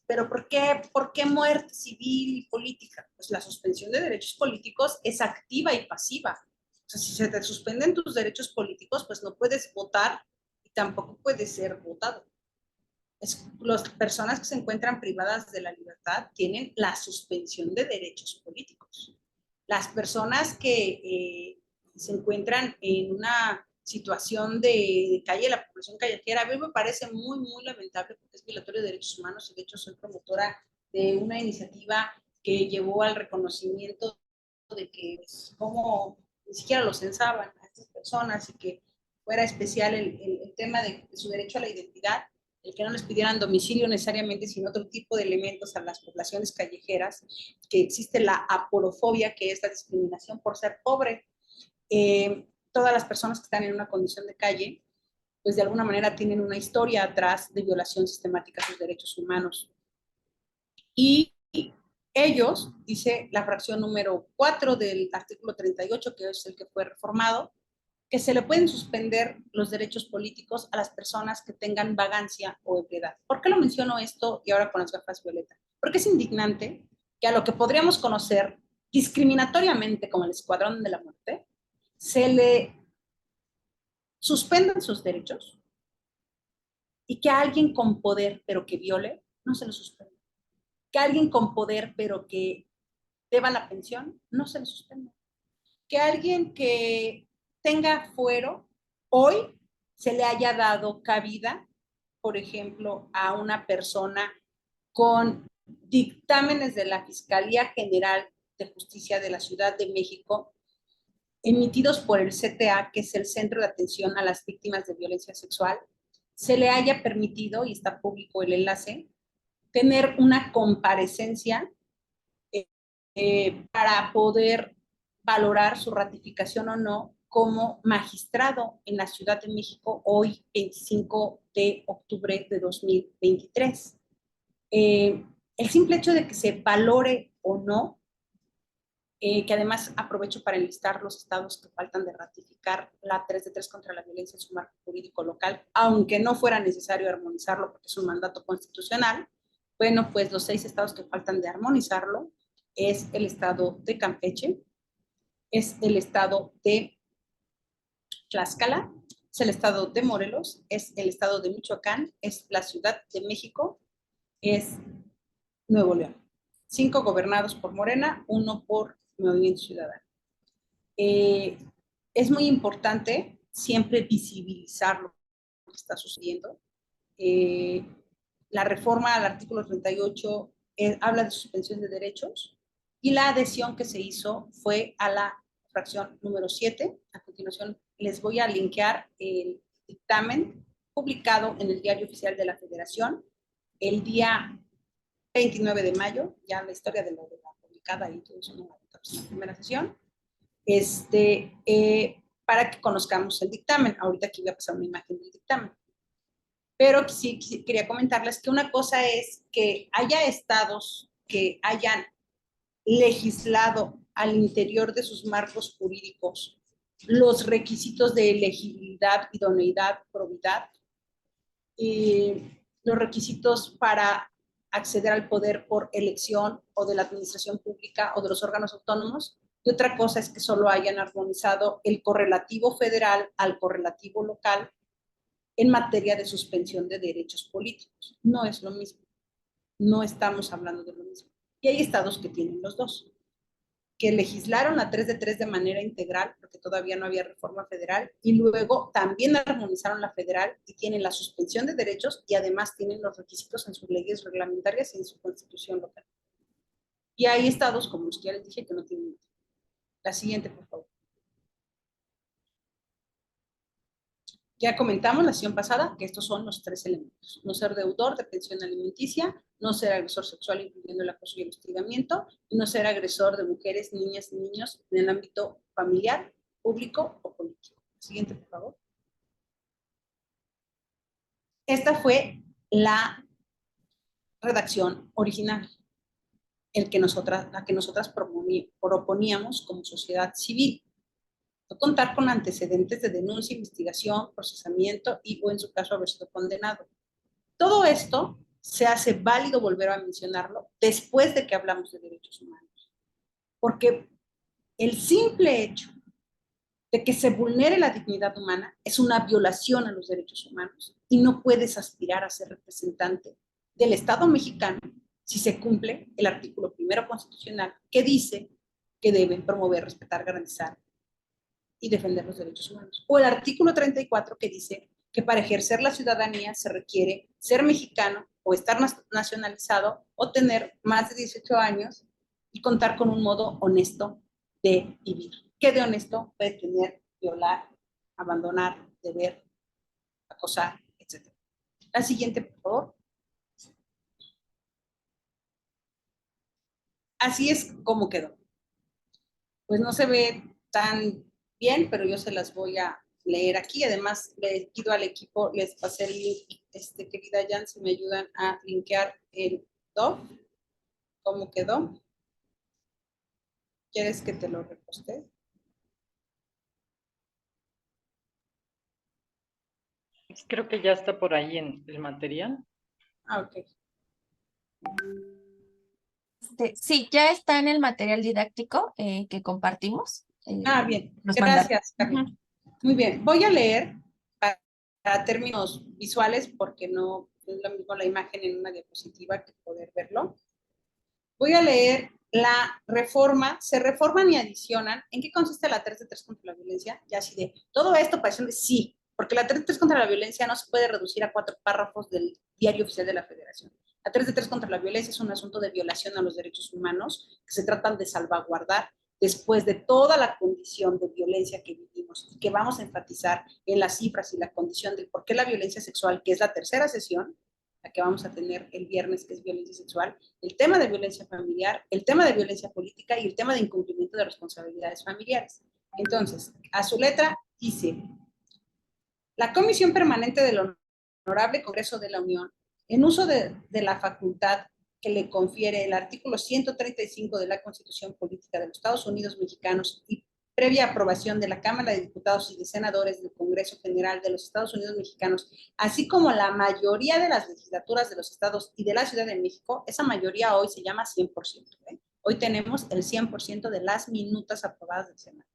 ¿pero por qué muerte civil y política? Pues la suspensión de derechos políticos es activa y pasiva. O sea, si se te suspenden tus derechos políticos, pues no puedes votar y tampoco puedes ser votado. Las personas que se encuentran privadas de la libertad tienen la suspensión de derechos políticos. Las personas que se encuentran en una situación de calle, la población callejera, a mí me parece muy, muy lamentable porque es violatorio de derechos humanos y de hecho soy promotora de una iniciativa que llevó al reconocimiento de que pues, como ni siquiera lo censaban a estas personas y que fuera especial el tema de su derecho a la identidad, el que no les pidieran domicilio necesariamente, sino otro tipo de elementos a las poblaciones callejeras, que existe la aporofobia, que es la discriminación por ser pobre. Todas las personas que están en una condición de calle, pues de alguna manera tienen una historia atrás de violación sistemática de sus derechos humanos. Y ellos, dice la fracción número 4 del artículo 38, que es el que fue reformado, que se le pueden suspender los derechos políticos a las personas que tengan vagancia o ebriedad. ¿Por qué lo menciono esto y ahora con las gafas violetas? Porque es indignante que a lo que podríamos conocer discriminatoriamente como el escuadrón de la muerte, se le suspendan sus derechos y que a alguien con poder pero que viole, no se le suspenda. Que a alguien con poder pero que deba la pensión, no se le suspenda. Que a alguien que tenga fuero, hoy se le haya dado cabida, por ejemplo, a una persona con dictámenes de la Fiscalía General de Justicia de la Ciudad de México, emitidos por el CTA, que es el Centro de Atención a las Víctimas de Violencia Sexual, se le haya permitido, y está público el enlace, tener una comparecencia para poder valorar su ratificación o no como magistrado en la Ciudad de México hoy, 25 de octubre de 2023. El simple hecho de que se valore o no, que además aprovecho para enlistar los estados que faltan de ratificar la 3 de 3 contra la violencia en su marco jurídico local, aunque no fuera necesario armonizarlo porque es un mandato constitucional. Bueno, pues los 6 estados que faltan de armonizarlo es el estado de Campeche, es el estado de Tlaxcala, es el estado de Morelos, es el estado de Michoacán, es la Ciudad de México, es Nuevo León. 5 gobernados por Morena, 1 por Movimiento Ciudadano. Es muy importante siempre visibilizar lo que está sucediendo. La reforma al artículo 38 habla de suspensión de derechos y la adhesión que se hizo fue a la fracción número 7. A continuación les voy a linkear el dictamen publicado en el Diario Oficial de la Federación el día 29 de mayo, ya la historia de la publicada ahí, todo eso, la primera sesión, para que conozcamos el dictamen. Ahorita aquí voy a pasar una imagen del dictamen. Pero sí quería comentarles que una cosa es que haya estados que hayan legislado al interior de sus marcos jurídicos los requisitos de elegibilidad, idoneidad, probidad, los requisitos para acceder al poder por elección o de la administración pública o de los órganos autónomos, y otra cosa es que solo hayan armonizado el correlativo federal al correlativo local en materia de suspensión de derechos políticos. No es lo mismo. No estamos hablando de lo mismo. Y hay estados que tienen los dos, que legislaron la 3 de 3 de manera integral, porque todavía no había reforma federal, y luego también armonizaron la federal y tienen la suspensión de derechos y además tienen los requisitos en sus leyes reglamentarias y en su constitución local. Y hay estados, como los que ya les dije, que no tienen. La siguiente, por favor. Ya comentamos la sesión pasada que estos son los 3 elementos. No ser deudor de pensión alimenticia, no ser agresor sexual incluyendo el acoso y el hostigamiento, y no ser agresor de mujeres, niñas y niños en el ámbito familiar, público o político. Siguiente, por favor. Esta fue la redacción original, la que nosotras proponíamos como sociedad civil. No contar con antecedentes de denuncia, investigación, procesamiento y, o en su caso, haber sido condenado. Todo esto se hace válido volver a mencionarlo después de que hablamos de derechos humanos. Porque el simple hecho de que se vulnere la dignidad humana es una violación a los derechos humanos y no puedes aspirar a ser representante del Estado mexicano si se cumple el artículo 1 constitucional que dice que deben promover, respetar, garantizar y defender los derechos humanos. O el artículo 34 que dice que para ejercer la ciudadanía se requiere ser mexicano o estar nacionalizado o tener más de 18 años y contar con un modo honesto de vivir. ¿Qué de honesto puede tener? Violar, abandonar, deber, acosar, etc. La siguiente, por favor. Así es como quedó. Pues no se ve tan bien, pero yo se las voy a leer aquí. Además, les pido al equipo, les pasé el link, querida Jan, si me ayudan a linkear el doc. ¿Cómo quedó? ¿Quieres que te lo reposte?
Creo que ya está por ahí en el material.
Ah, ok.
Sí, ya está en el material didáctico que compartimos.
Bien. Gracias, Carmen. Muy bien. Voy a leer para términos visuales porque no es lo mismo la imagen en una diapositiva que poder verlo. Voy a leer la reforma. Se reforman y adicionan. ¿En qué consiste la 3 de 3 contra la violencia? Ya así de todo esto parece que sí, porque la 3 de 3 contra la violencia no se puede reducir a 4 párrafos del Diario Oficial de la Federación. La 3 de 3 contra la violencia es un asunto de violación a los derechos humanos que se tratan de salvaguardar después de toda la condición de violencia que vivimos y que vamos a enfatizar en las cifras y la condición del por qué la violencia sexual, que es la tercera sesión, la que vamos a tener el viernes, que es violencia sexual, el tema de violencia familiar, el tema de violencia política y el tema de incumplimiento de responsabilidades familiares. Entonces, a su letra dice: la Comisión Permanente del Honorable Congreso de la Unión, en uso de la facultad que le confiere el artículo 135 de la Constitución Política de los Estados Unidos Mexicanos y previa aprobación de la Cámara de Diputados y de Senadores del Congreso General de los Estados Unidos Mexicanos, así como la mayoría de las legislaturas de los estados y de la Ciudad de México, esa mayoría hoy se llama 100%. Hoy tenemos el 100% de las minutas aprobadas del Senado.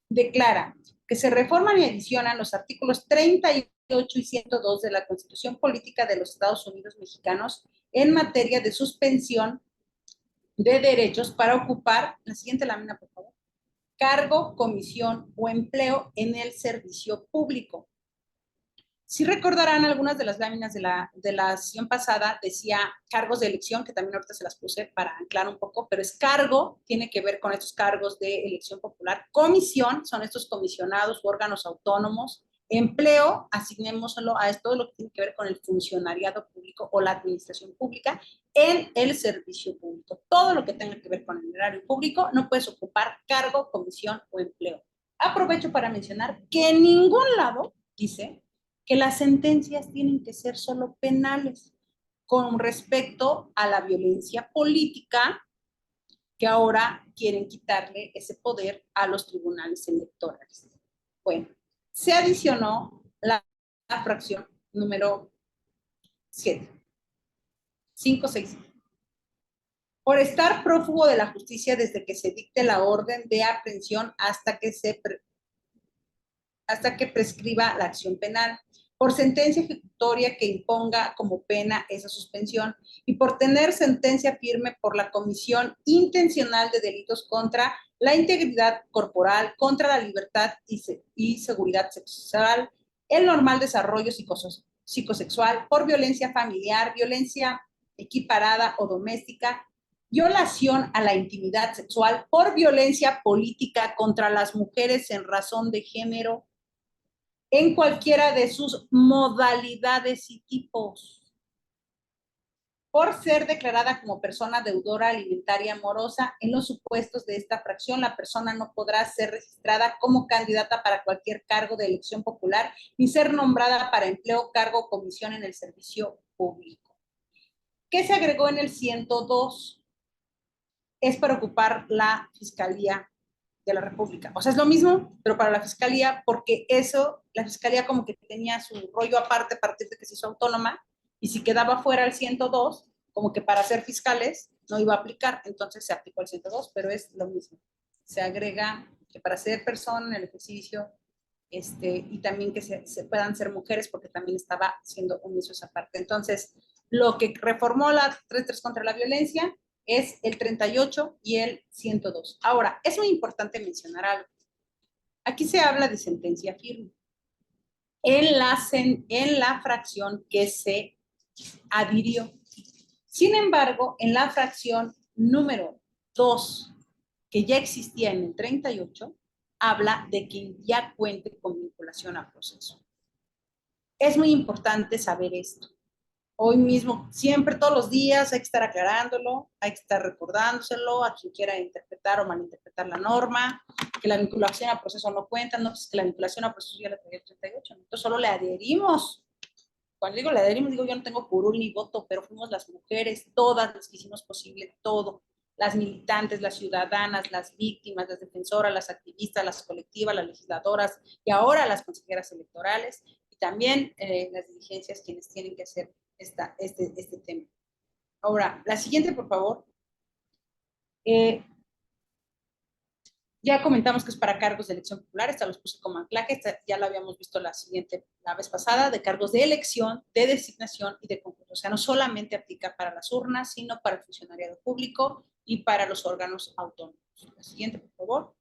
Declara que se reforman y adicionan los artículos 38 y 102 de la Constitución Política de los Estados Unidos Mexicanos en materia de suspensión de derechos para ocupar, la siguiente lámina, por favor, cargo, comisión o empleo en el servicio público. Si recordarán algunas de las láminas de la sesión pasada, decía cargos de elección, que también ahorita se las puse para anclar un poco, pero es cargo, tiene que ver con estos cargos de elección popular. Comisión, son estos comisionados u órganos autónomos. Empleo, asignémoslo a todo lo que tiene que ver con el funcionariado público o la administración pública en el servicio público. Todo lo que tenga que ver con el erario público, no puedes ocupar cargo, comisión o empleo. Aprovecho para mencionar que en ningún lado dice que las sentencias tienen que ser solo penales con respecto a la violencia política, que ahora quieren quitarle ese poder a los tribunales electorales. Bueno, se adicionó la fracción número 7. 5, 6. Por estar prófugo de la justicia desde que se dicte la orden de aprehensión hasta que prescriba la acción penal, por sentencia ejecutoria que imponga como pena esa suspensión y por tener sentencia firme por la comisión intencional de delitos contra la integridad corporal, contra la libertad y seguridad sexual, el normal desarrollo psicosexual, por violencia familiar, violencia equiparada o doméstica, violación a la intimidad sexual, por violencia política contra las mujeres en razón de género, en cualquiera de sus modalidades y tipos, por ser declarada como persona deudora alimentaria morosa. En los supuestos de esta fracción, la persona no podrá ser registrada como candidata para cualquier cargo de elección popular, ni ser nombrada para empleo, cargo o comisión en el servicio público. ¿Qué se agregó en el 102? Es para ocupar la Fiscalía de la República. O sea, es lo mismo, pero para la Fiscalía, porque eso, la Fiscalía como que tenía su rollo aparte a partir de que se hizo autónoma, y si quedaba fuera el 102, como que para ser fiscales no iba a aplicar, entonces se aplicó el 102, pero es lo mismo. Se agrega que para ser persona en el ejercicio, y también que se puedan ser mujeres, porque también estaba siendo omiso esa parte. Entonces, lo que reformó la 3.3 contra la violencia es el 38 y el 102. Ahora, es muy importante mencionar algo. Aquí se habla de sentencia firme. En la fracción que se adhirió. Sin embargo, en la fracción número 2, que ya existía en el 38, habla de quien ya cuente con vinculación a proceso. Es muy importante saber esto. Hoy mismo, siempre, todos los días, hay que estar aclarándolo, hay que estar recordándoselo a quien quiera interpretar o malinterpretar la norma, que la vinculación a proceso no cuenta, no, es que la vinculación a proceso ya la traía el 38, nosotros solo le adherimos. Cuando digo le adherimos, digo yo no tengo curul ni voto, pero fuimos las mujeres, todas las que hicimos posible todo, las militantes, las ciudadanas, las víctimas, las defensoras, las activistas, las colectivas, las legisladoras y ahora las consejeras electorales y también las dirigencias quienes tienen que hacer este tema. Ahora, la siguiente, por favor. Ya comentamos que es para cargos de elección popular, esta los puse como anclaje, esta ya la habíamos visto la vez pasada, de cargos de elección, de designación y de concurso. O sea, no solamente aplica para las urnas, sino para el funcionariado público y para los órganos autónomos. La siguiente, por favor.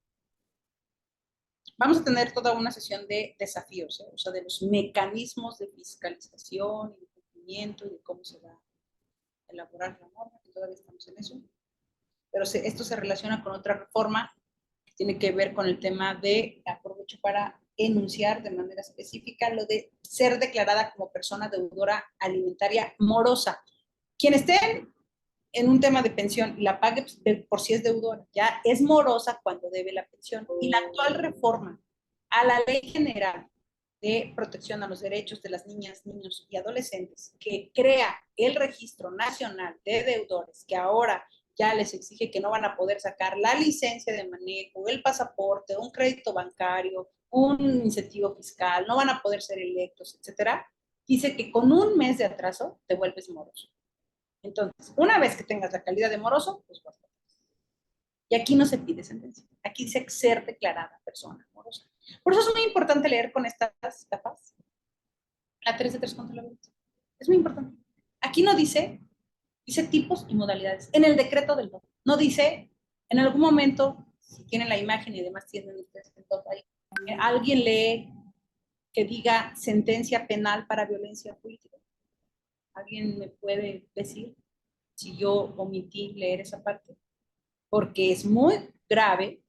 Vamos a tener toda una sesión de desafíos, o sea, de los mecanismos de fiscalización y de cumplimiento y de cómo se va a elaborar la norma, que todavía estamos en eso. Pero esto se relaciona con otra reforma que tiene que ver con el tema de, aprovecho para enunciar de manera específica, lo de ser declarada como persona deudora alimentaria morosa. Quien esté en un tema de pensión y la pague, pues, por si es deudora, ya es morosa cuando debe la pensión. Y la actual reforma a la Ley General de Protección a los Derechos de las Niñas, Niños y Adolescentes, que crea el Registro Nacional de Deudores, que ahora ya les exige que no van a poder sacar la licencia de manejo, el pasaporte, un crédito bancario, un incentivo fiscal, no van a poder ser electos, etcétera, dice que con un mes de atraso te vuelves moroso. Entonces, una vez que tengas la calidad de moroso, pues vas a... Y aquí no se pide sentencia, aquí dice ser declarada persona morosa. Por eso es muy importante leer con estas capas la 3.3 contra la violencia. Es muy importante. Aquí no dice tipos y modalidades. En el decreto del voto. No dice, en algún momento, si tienen la imagen y demás tienen ustedes el voto ahí, alguien lee que diga sentencia penal para violencia política. ¿Alguien me puede decir si yo omití leer esa parte? Porque es muy grave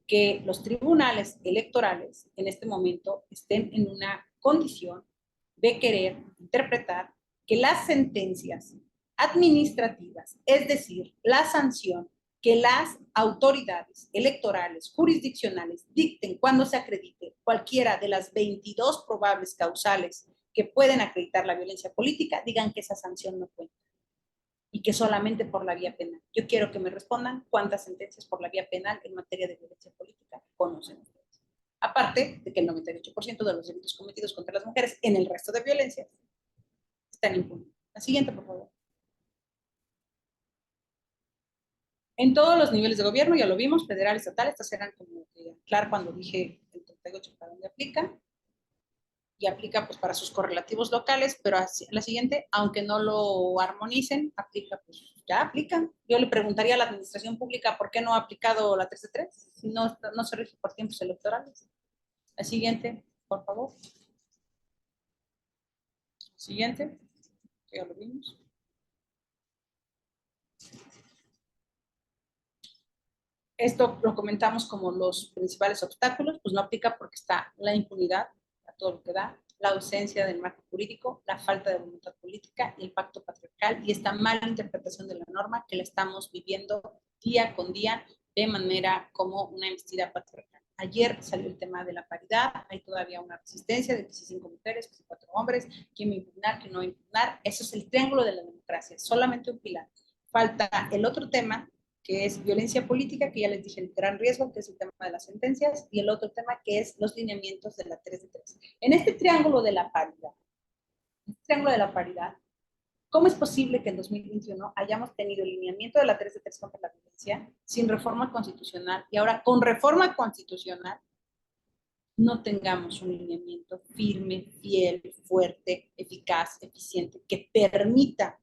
que los tribunales electorales en este momento estén en una condición de querer interpretar que las sentencias administrativas, es decir, la sanción que las autoridades electorales jurisdiccionales dicten cuando se acredite cualquiera de las 22 probables causales que pueden acreditar la violencia política, digan que esa sanción no cuenta y que solamente por la vía penal. Yo quiero que me respondan cuántas sentencias por la vía penal en materia de violencia política conocen ustedes. Aparte de que el 98% de los delitos cometidos contra las mujeres en el resto de violencias están impunes. La siguiente, por favor. En todos los niveles de gobierno, ya lo vimos, federal, estatal, estas eran como claro cuando dije el 38 para dónde aplica, y aplica pues para sus correlativos locales, pero la siguiente, aunque no lo armonicen, aplica, pues ya aplican. Yo le preguntaría a la administración pública por qué no ha aplicado la 3 de 3, si no, no se rige por tiempos electorales. La siguiente, por favor. Siguiente, ya lo vimos. Esto lo comentamos como los principales obstáculos, pues no aplica porque está la impunidad, a todo lo que da, la ausencia del marco jurídico, la falta de voluntad política y el pacto patriarcal y esta mala interpretación de la norma que la estamos viviendo día con día de manera como una embestida patriarcal. Ayer salió el tema de la paridad, hay todavía una resistencia de que si 5 mujeres, que si 4 hombres, quién va a impugnar, quién no va a impugnar. Eso es el triángulo de la democracia, solamente un pilar. Falta el otro tema, que es violencia política, que ya les dije el gran riesgo, que es el tema de las sentencias, y el otro tema que es los lineamientos de la 3 de 3. En este triángulo de la paridad, ¿cómo es posible que en 2021 hayamos tenido el lineamiento de la 3 de 3 contra la violencia sin reforma constitucional y ahora con reforma constitucional no tengamos un lineamiento firme, fiel, fuerte, eficaz, eficiente, que permita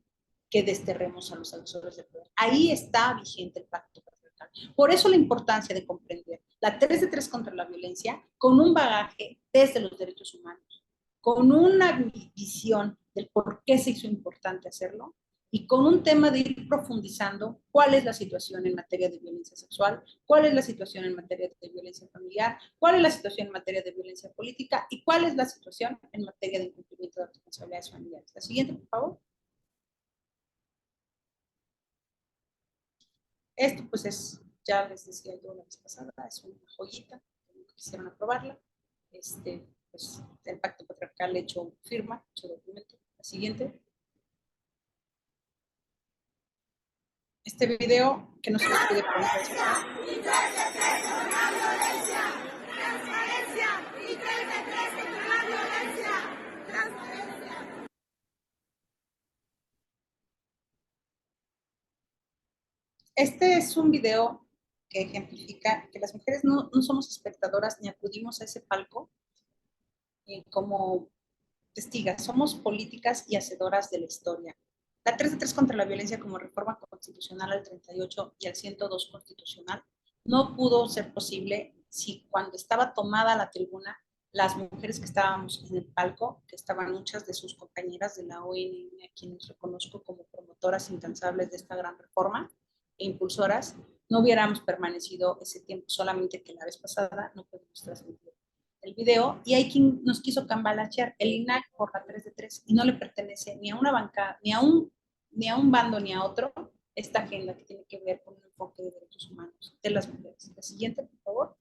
que desterremos a los agresores de poder? Ahí está vigente el pacto patriarcal. Por eso la importancia de comprender la 3 de 3 contra la violencia con un bagaje desde los derechos humanos, con una visión del por qué se hizo importante hacerlo y con un tema de ir profundizando cuál es la situación en materia de violencia sexual, cuál es la situación en materia de violencia familiar, cuál es la situación en materia de violencia política y cuál es la situación en materia de incumplimiento de responsabilidades familiares. La siguiente, por favor. Esto pues es, ya les decía yo la vez pasada, es una joyita, quisieron aprobarla. Pues el pacto patriarcal hecho firma, hecho documento. La siguiente. Este video que no se les puede preguntar. Este es un video que ejemplifica que las mujeres no somos espectadoras ni acudimos a ese palco como testigas, somos políticas y hacedoras de la historia. La 3 de 3 contra la violencia como reforma constitucional al 38 y al 102 constitucional no pudo ser posible si cuando estaba tomada la tribuna, las mujeres que estábamos en el palco, que estaban muchas de sus compañeras de la ONU, a quienes reconozco como promotoras incansables de esta gran reforma e impulsoras, no hubiéramos permanecido ese tiempo, solamente que la vez pasada no pudimos transmitir el video, y hay quien nos quiso cambalachear el INAC por la 3 de 3 y no le pertenece ni a una bancada, ni a un bando ni a otro esta agenda que tiene que ver con un enfoque de derechos humanos de las mujeres. La siguiente, por favor.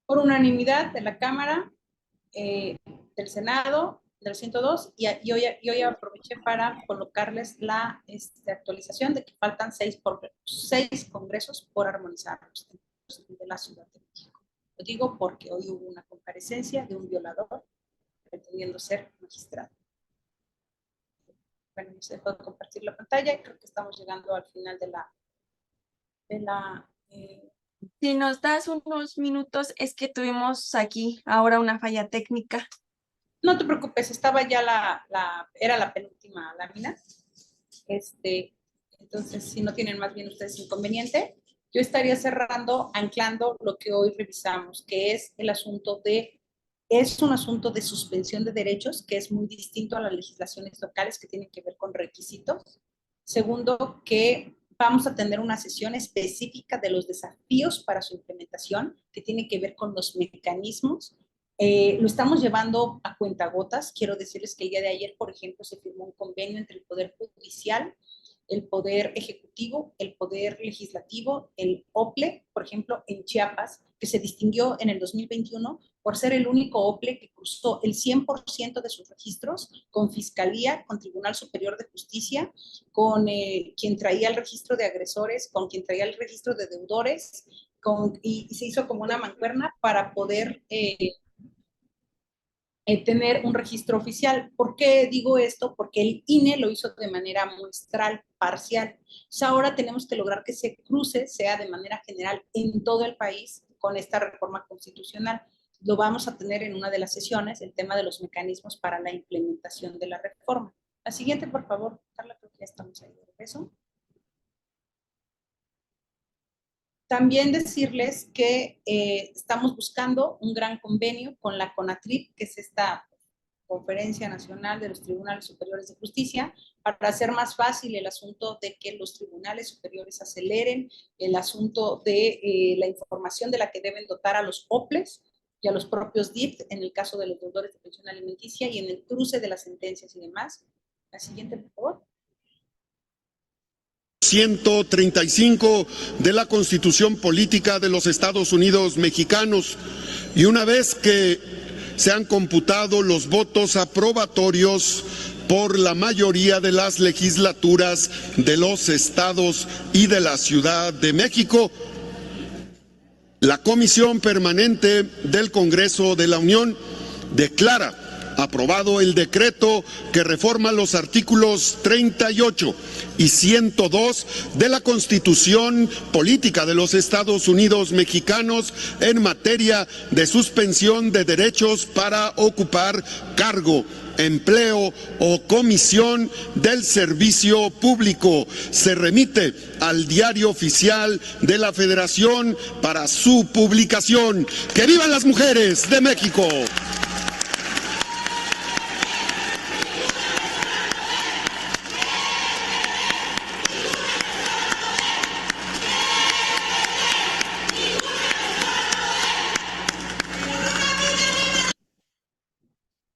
Por unanimidad de la Cámara, del Senado, del 102, y hoy aproveché para colocarles la actualización de que faltan 6 congresos por armonizarlos de la Ciudad de México. Lo digo porque hoy hubo una comparecencia de un violador pretendiendo ser magistrado. Bueno, se dejó de compartir la pantalla y creo que estamos llegando al final de la
si nos das unos minutos, es que tuvimos aquí ahora una falla técnica.
No te preocupes, estaba ya era la penúltima lámina. Entonces, si no tienen más bien ustedes inconveniente, yo estaría cerrando, anclando lo que hoy revisamos, que es el asunto es un asunto de suspensión de derechos, que es muy distinto a las legislaciones locales que tienen que ver con requisitos. Segundo, que vamos a tener una sesión específica de los desafíos para su implementación, que tiene que ver con los mecanismos. Lo estamos llevando a cuentagotas. Quiero decirles que el día de ayer, por ejemplo, se firmó un convenio entre el Poder Judicial, el Poder Ejecutivo, el Poder Legislativo, el OPLE, por ejemplo, en Chiapas, que se distinguió en el 2021 por ser el único OPLE que cruzó el 100% de sus registros con Fiscalía, con Tribunal Superior de Justicia, con quien traía el registro de agresores, con quien traía el registro de deudores, y se hizo como una mancuerna para poder tener un registro oficial. ¿Por qué digo esto? Porque el INE lo hizo de manera muestral, parcial. Entonces ahora tenemos que lograr que ese cruce sea de manera general en todo el país con esta reforma constitucional. Lo vamos a tener en una de las sesiones, el tema de los mecanismos para la implementación de la reforma. La siguiente, por favor, Carla, creo que ya estamos ahí de regreso. También decirles que estamos buscando un gran convenio con la CONATRIP, que es esta Conferencia Nacional de los Tribunales Superiores de Justicia, para hacer más fácil el asunto de que los tribunales superiores aceleren el asunto de la información de la que deben dotar a los OPLES y a los propios DIF, en el caso de los deudores de pensión alimenticia y en el cruce de las sentencias y demás. La siguiente, por favor.
135 de la Constitución Política de los Estados Unidos Mexicanos, y una vez que se han computado los votos aprobatorios por la mayoría de las legislaturas de los estados y de la Ciudad de México, la Comisión Permanente del Congreso de la Unión declara aprobado el decreto que reforma los artículos 38 y 102 de la Constitución Política de los Estados Unidos Mexicanos en materia de suspensión de derechos para ocupar cargo, empleo o comisión del servicio público. Se remite al Diario Oficial de la Federación para su publicación. ¡Que vivan las mujeres de México!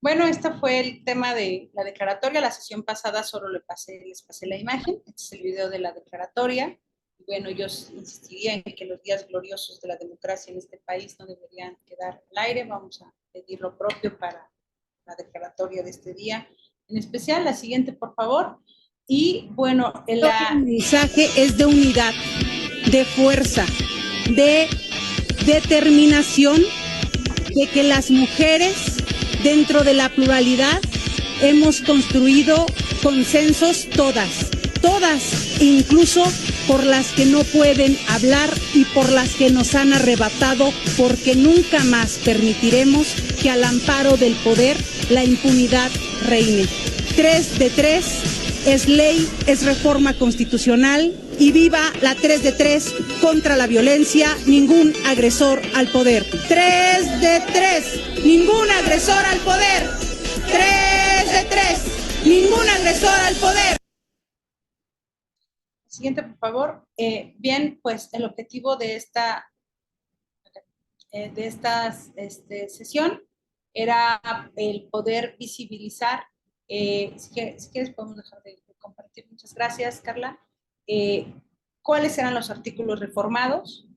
Bueno, este fue el tema de la declaratoria. La sesión pasada solo les pasé la imagen. Este es el video de la declaratoria. Bueno, yo insistiría en que los días gloriosos de la democracia en este país no deberían quedar al aire. Vamos a pedir lo propio para la declaratoria de este día. En especial, la siguiente, por favor. Y bueno,
El mensaje es de unidad, de fuerza, de determinación, de que las mujeres, dentro de la pluralidad, hemos construido consensos todas, incluso por las que no pueden hablar y por las que nos han arrebatado, porque nunca más permitiremos que al amparo del poder la impunidad reine. 3 de 3 es ley, es reforma constitucional y viva la 3 de 3 contra la violencia, ningún agresor al poder. 3 de 3, ningún agresor al poder. 3 de 3, ningún agresor al poder.
Siguiente, por favor. Bien, pues el objetivo de esta sesión era el poder visibilizar. Si quieres podemos dejar de compartir. Muchas gracias, Carla. Cuáles eran los artículos reformados,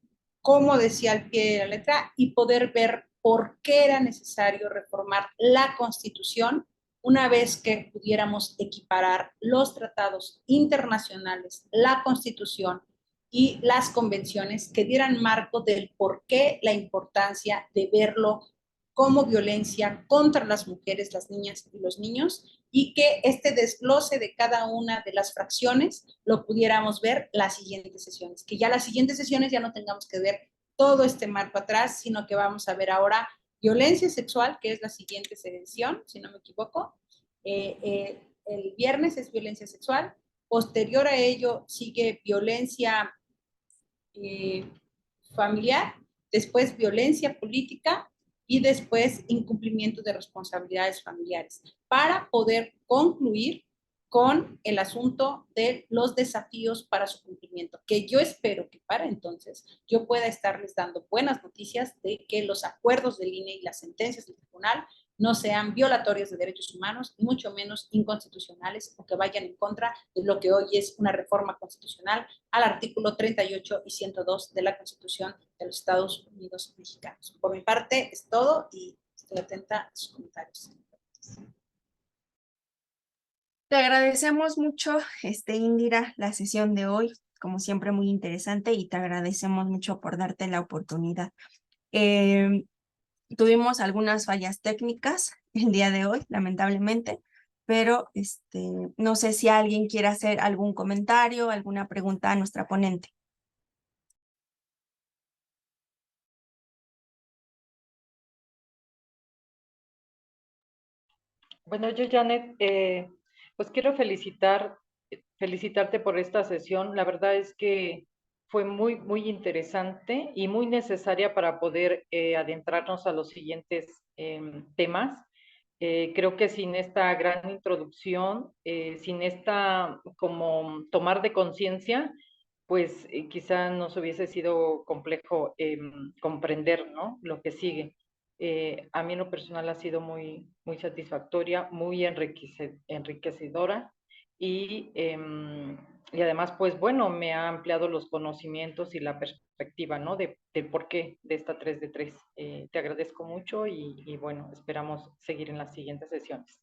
cómo decía al pie de la letra, y poder ver por qué era necesario reformar la Constitución una vez que pudiéramos equiparar los tratados internacionales, la Constitución y las convenciones que dieran marco del por qué la importancia de verlo como violencia contra las mujeres, las niñas y los niños, y que este desglose de cada una de las fracciones lo pudiéramos ver las siguientes sesiones, que ya las siguientes sesiones ya no tengamos que ver todo este marco atrás, sino que vamos a ver ahora violencia sexual, que es la siguiente sesión, si no me equivoco. El viernes es violencia sexual, posterior a ello sigue violencia familiar, después violencia política, y después incumplimiento de responsabilidades familiares, para poder concluir con el asunto de los desafíos para su cumplimiento, que yo espero que para entonces yo pueda estarles dando buenas noticias de que los acuerdos del INE y las sentencias del tribunal no sean violatorios de derechos humanos y mucho menos inconstitucionales o que vayan en contra de lo que hoy es una reforma constitucional al artículo 38 y 102 de la Constitución de los Estados Unidos Mexicanos. Por mi parte es todo y estoy atenta a sus comentarios.
Te agradecemos mucho, Indira, la sesión de hoy, como siempre muy interesante, y te agradecemos mucho por darte la oportunidad. Tuvimos algunas fallas técnicas el día de hoy, lamentablemente, pero no sé si alguien quiere hacer algún comentario, alguna pregunta a nuestra ponente.
Bueno, yo, Janet, pues quiero felicitarte por esta sesión. La verdad es que fue muy, muy interesante y muy necesaria para poder adentrarnos a los siguientes temas. Creo que sin esta gran introducción, sin esta como tomar de conciencia, pues quizá nos hubiese sido complejo comprender, ¿no?, lo que sigue. A mí en lo personal ha sido muy, muy satisfactoria, muy enriquecedora y además, pues bueno, me ha ampliado los conocimientos y la perspectiva, ¿no?, del porqué de esta 3 de 3. Te agradezco mucho y bueno, esperamos seguir en las siguientes sesiones.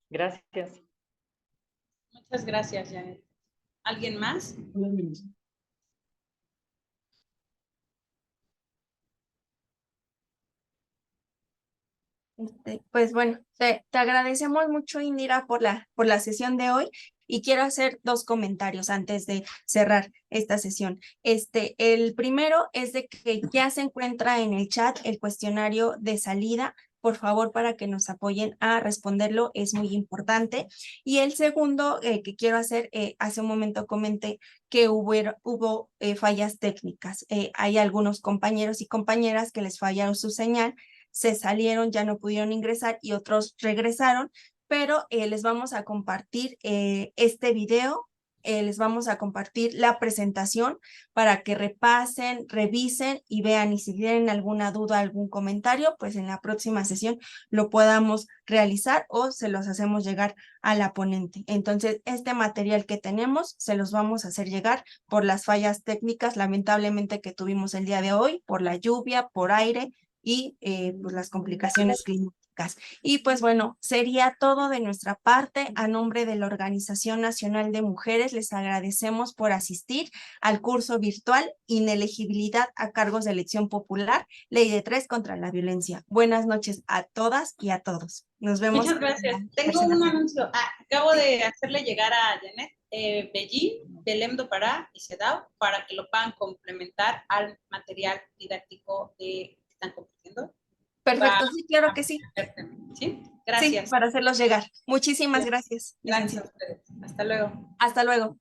Gracias.
Muchas gracias, Janet. ¿Alguien más?
Pues bueno, te agradecemos mucho, Indira, por la sesión de hoy y quiero hacer dos comentarios antes de cerrar esta sesión. El primero es de que ya se encuentra en el chat el cuestionario de salida. Por favor, para que nos apoyen a responderlo, es muy importante. Y el segundo que quiero hacer, hace un momento comenté que hubo fallas técnicas. Hay algunos compañeros y compañeras que les fallaron su señal, se salieron, ya no pudieron ingresar y otros regresaron, pero les vamos a compartir este video, les vamos a compartir la presentación para que repasen, revisen y vean, y si tienen alguna duda, algún comentario, pues en la próxima sesión lo podamos realizar o se los hacemos llegar a la ponente. Entonces, este material que tenemos se los vamos a hacer llegar por las fallas técnicas, lamentablemente, que tuvimos el día de hoy, por la lluvia, por aire, y pues las complicaciones clínicas. Y pues bueno, sería todo de nuestra parte. A nombre de la Organización Nacional de Mujeres, les agradecemos por asistir al curso virtual Inelegibilidad a cargos de elección popular, Ley de 3 contra la violencia. Buenas noches a todas y a todos. Nos vemos.
Muchas gracias. Tengo un anuncio. Acabo de hacerle llegar a Janet Bellín, Belém do Pará y CEDAW para que lo puedan complementar al material didáctico que están compartiendo.
Perfecto, sí, claro que sí.
¿Sí? Gracias.
Sí, para hacerlos llegar. Muchísimas gracias.
Gracias a ustedes. Hasta luego.
Hasta luego.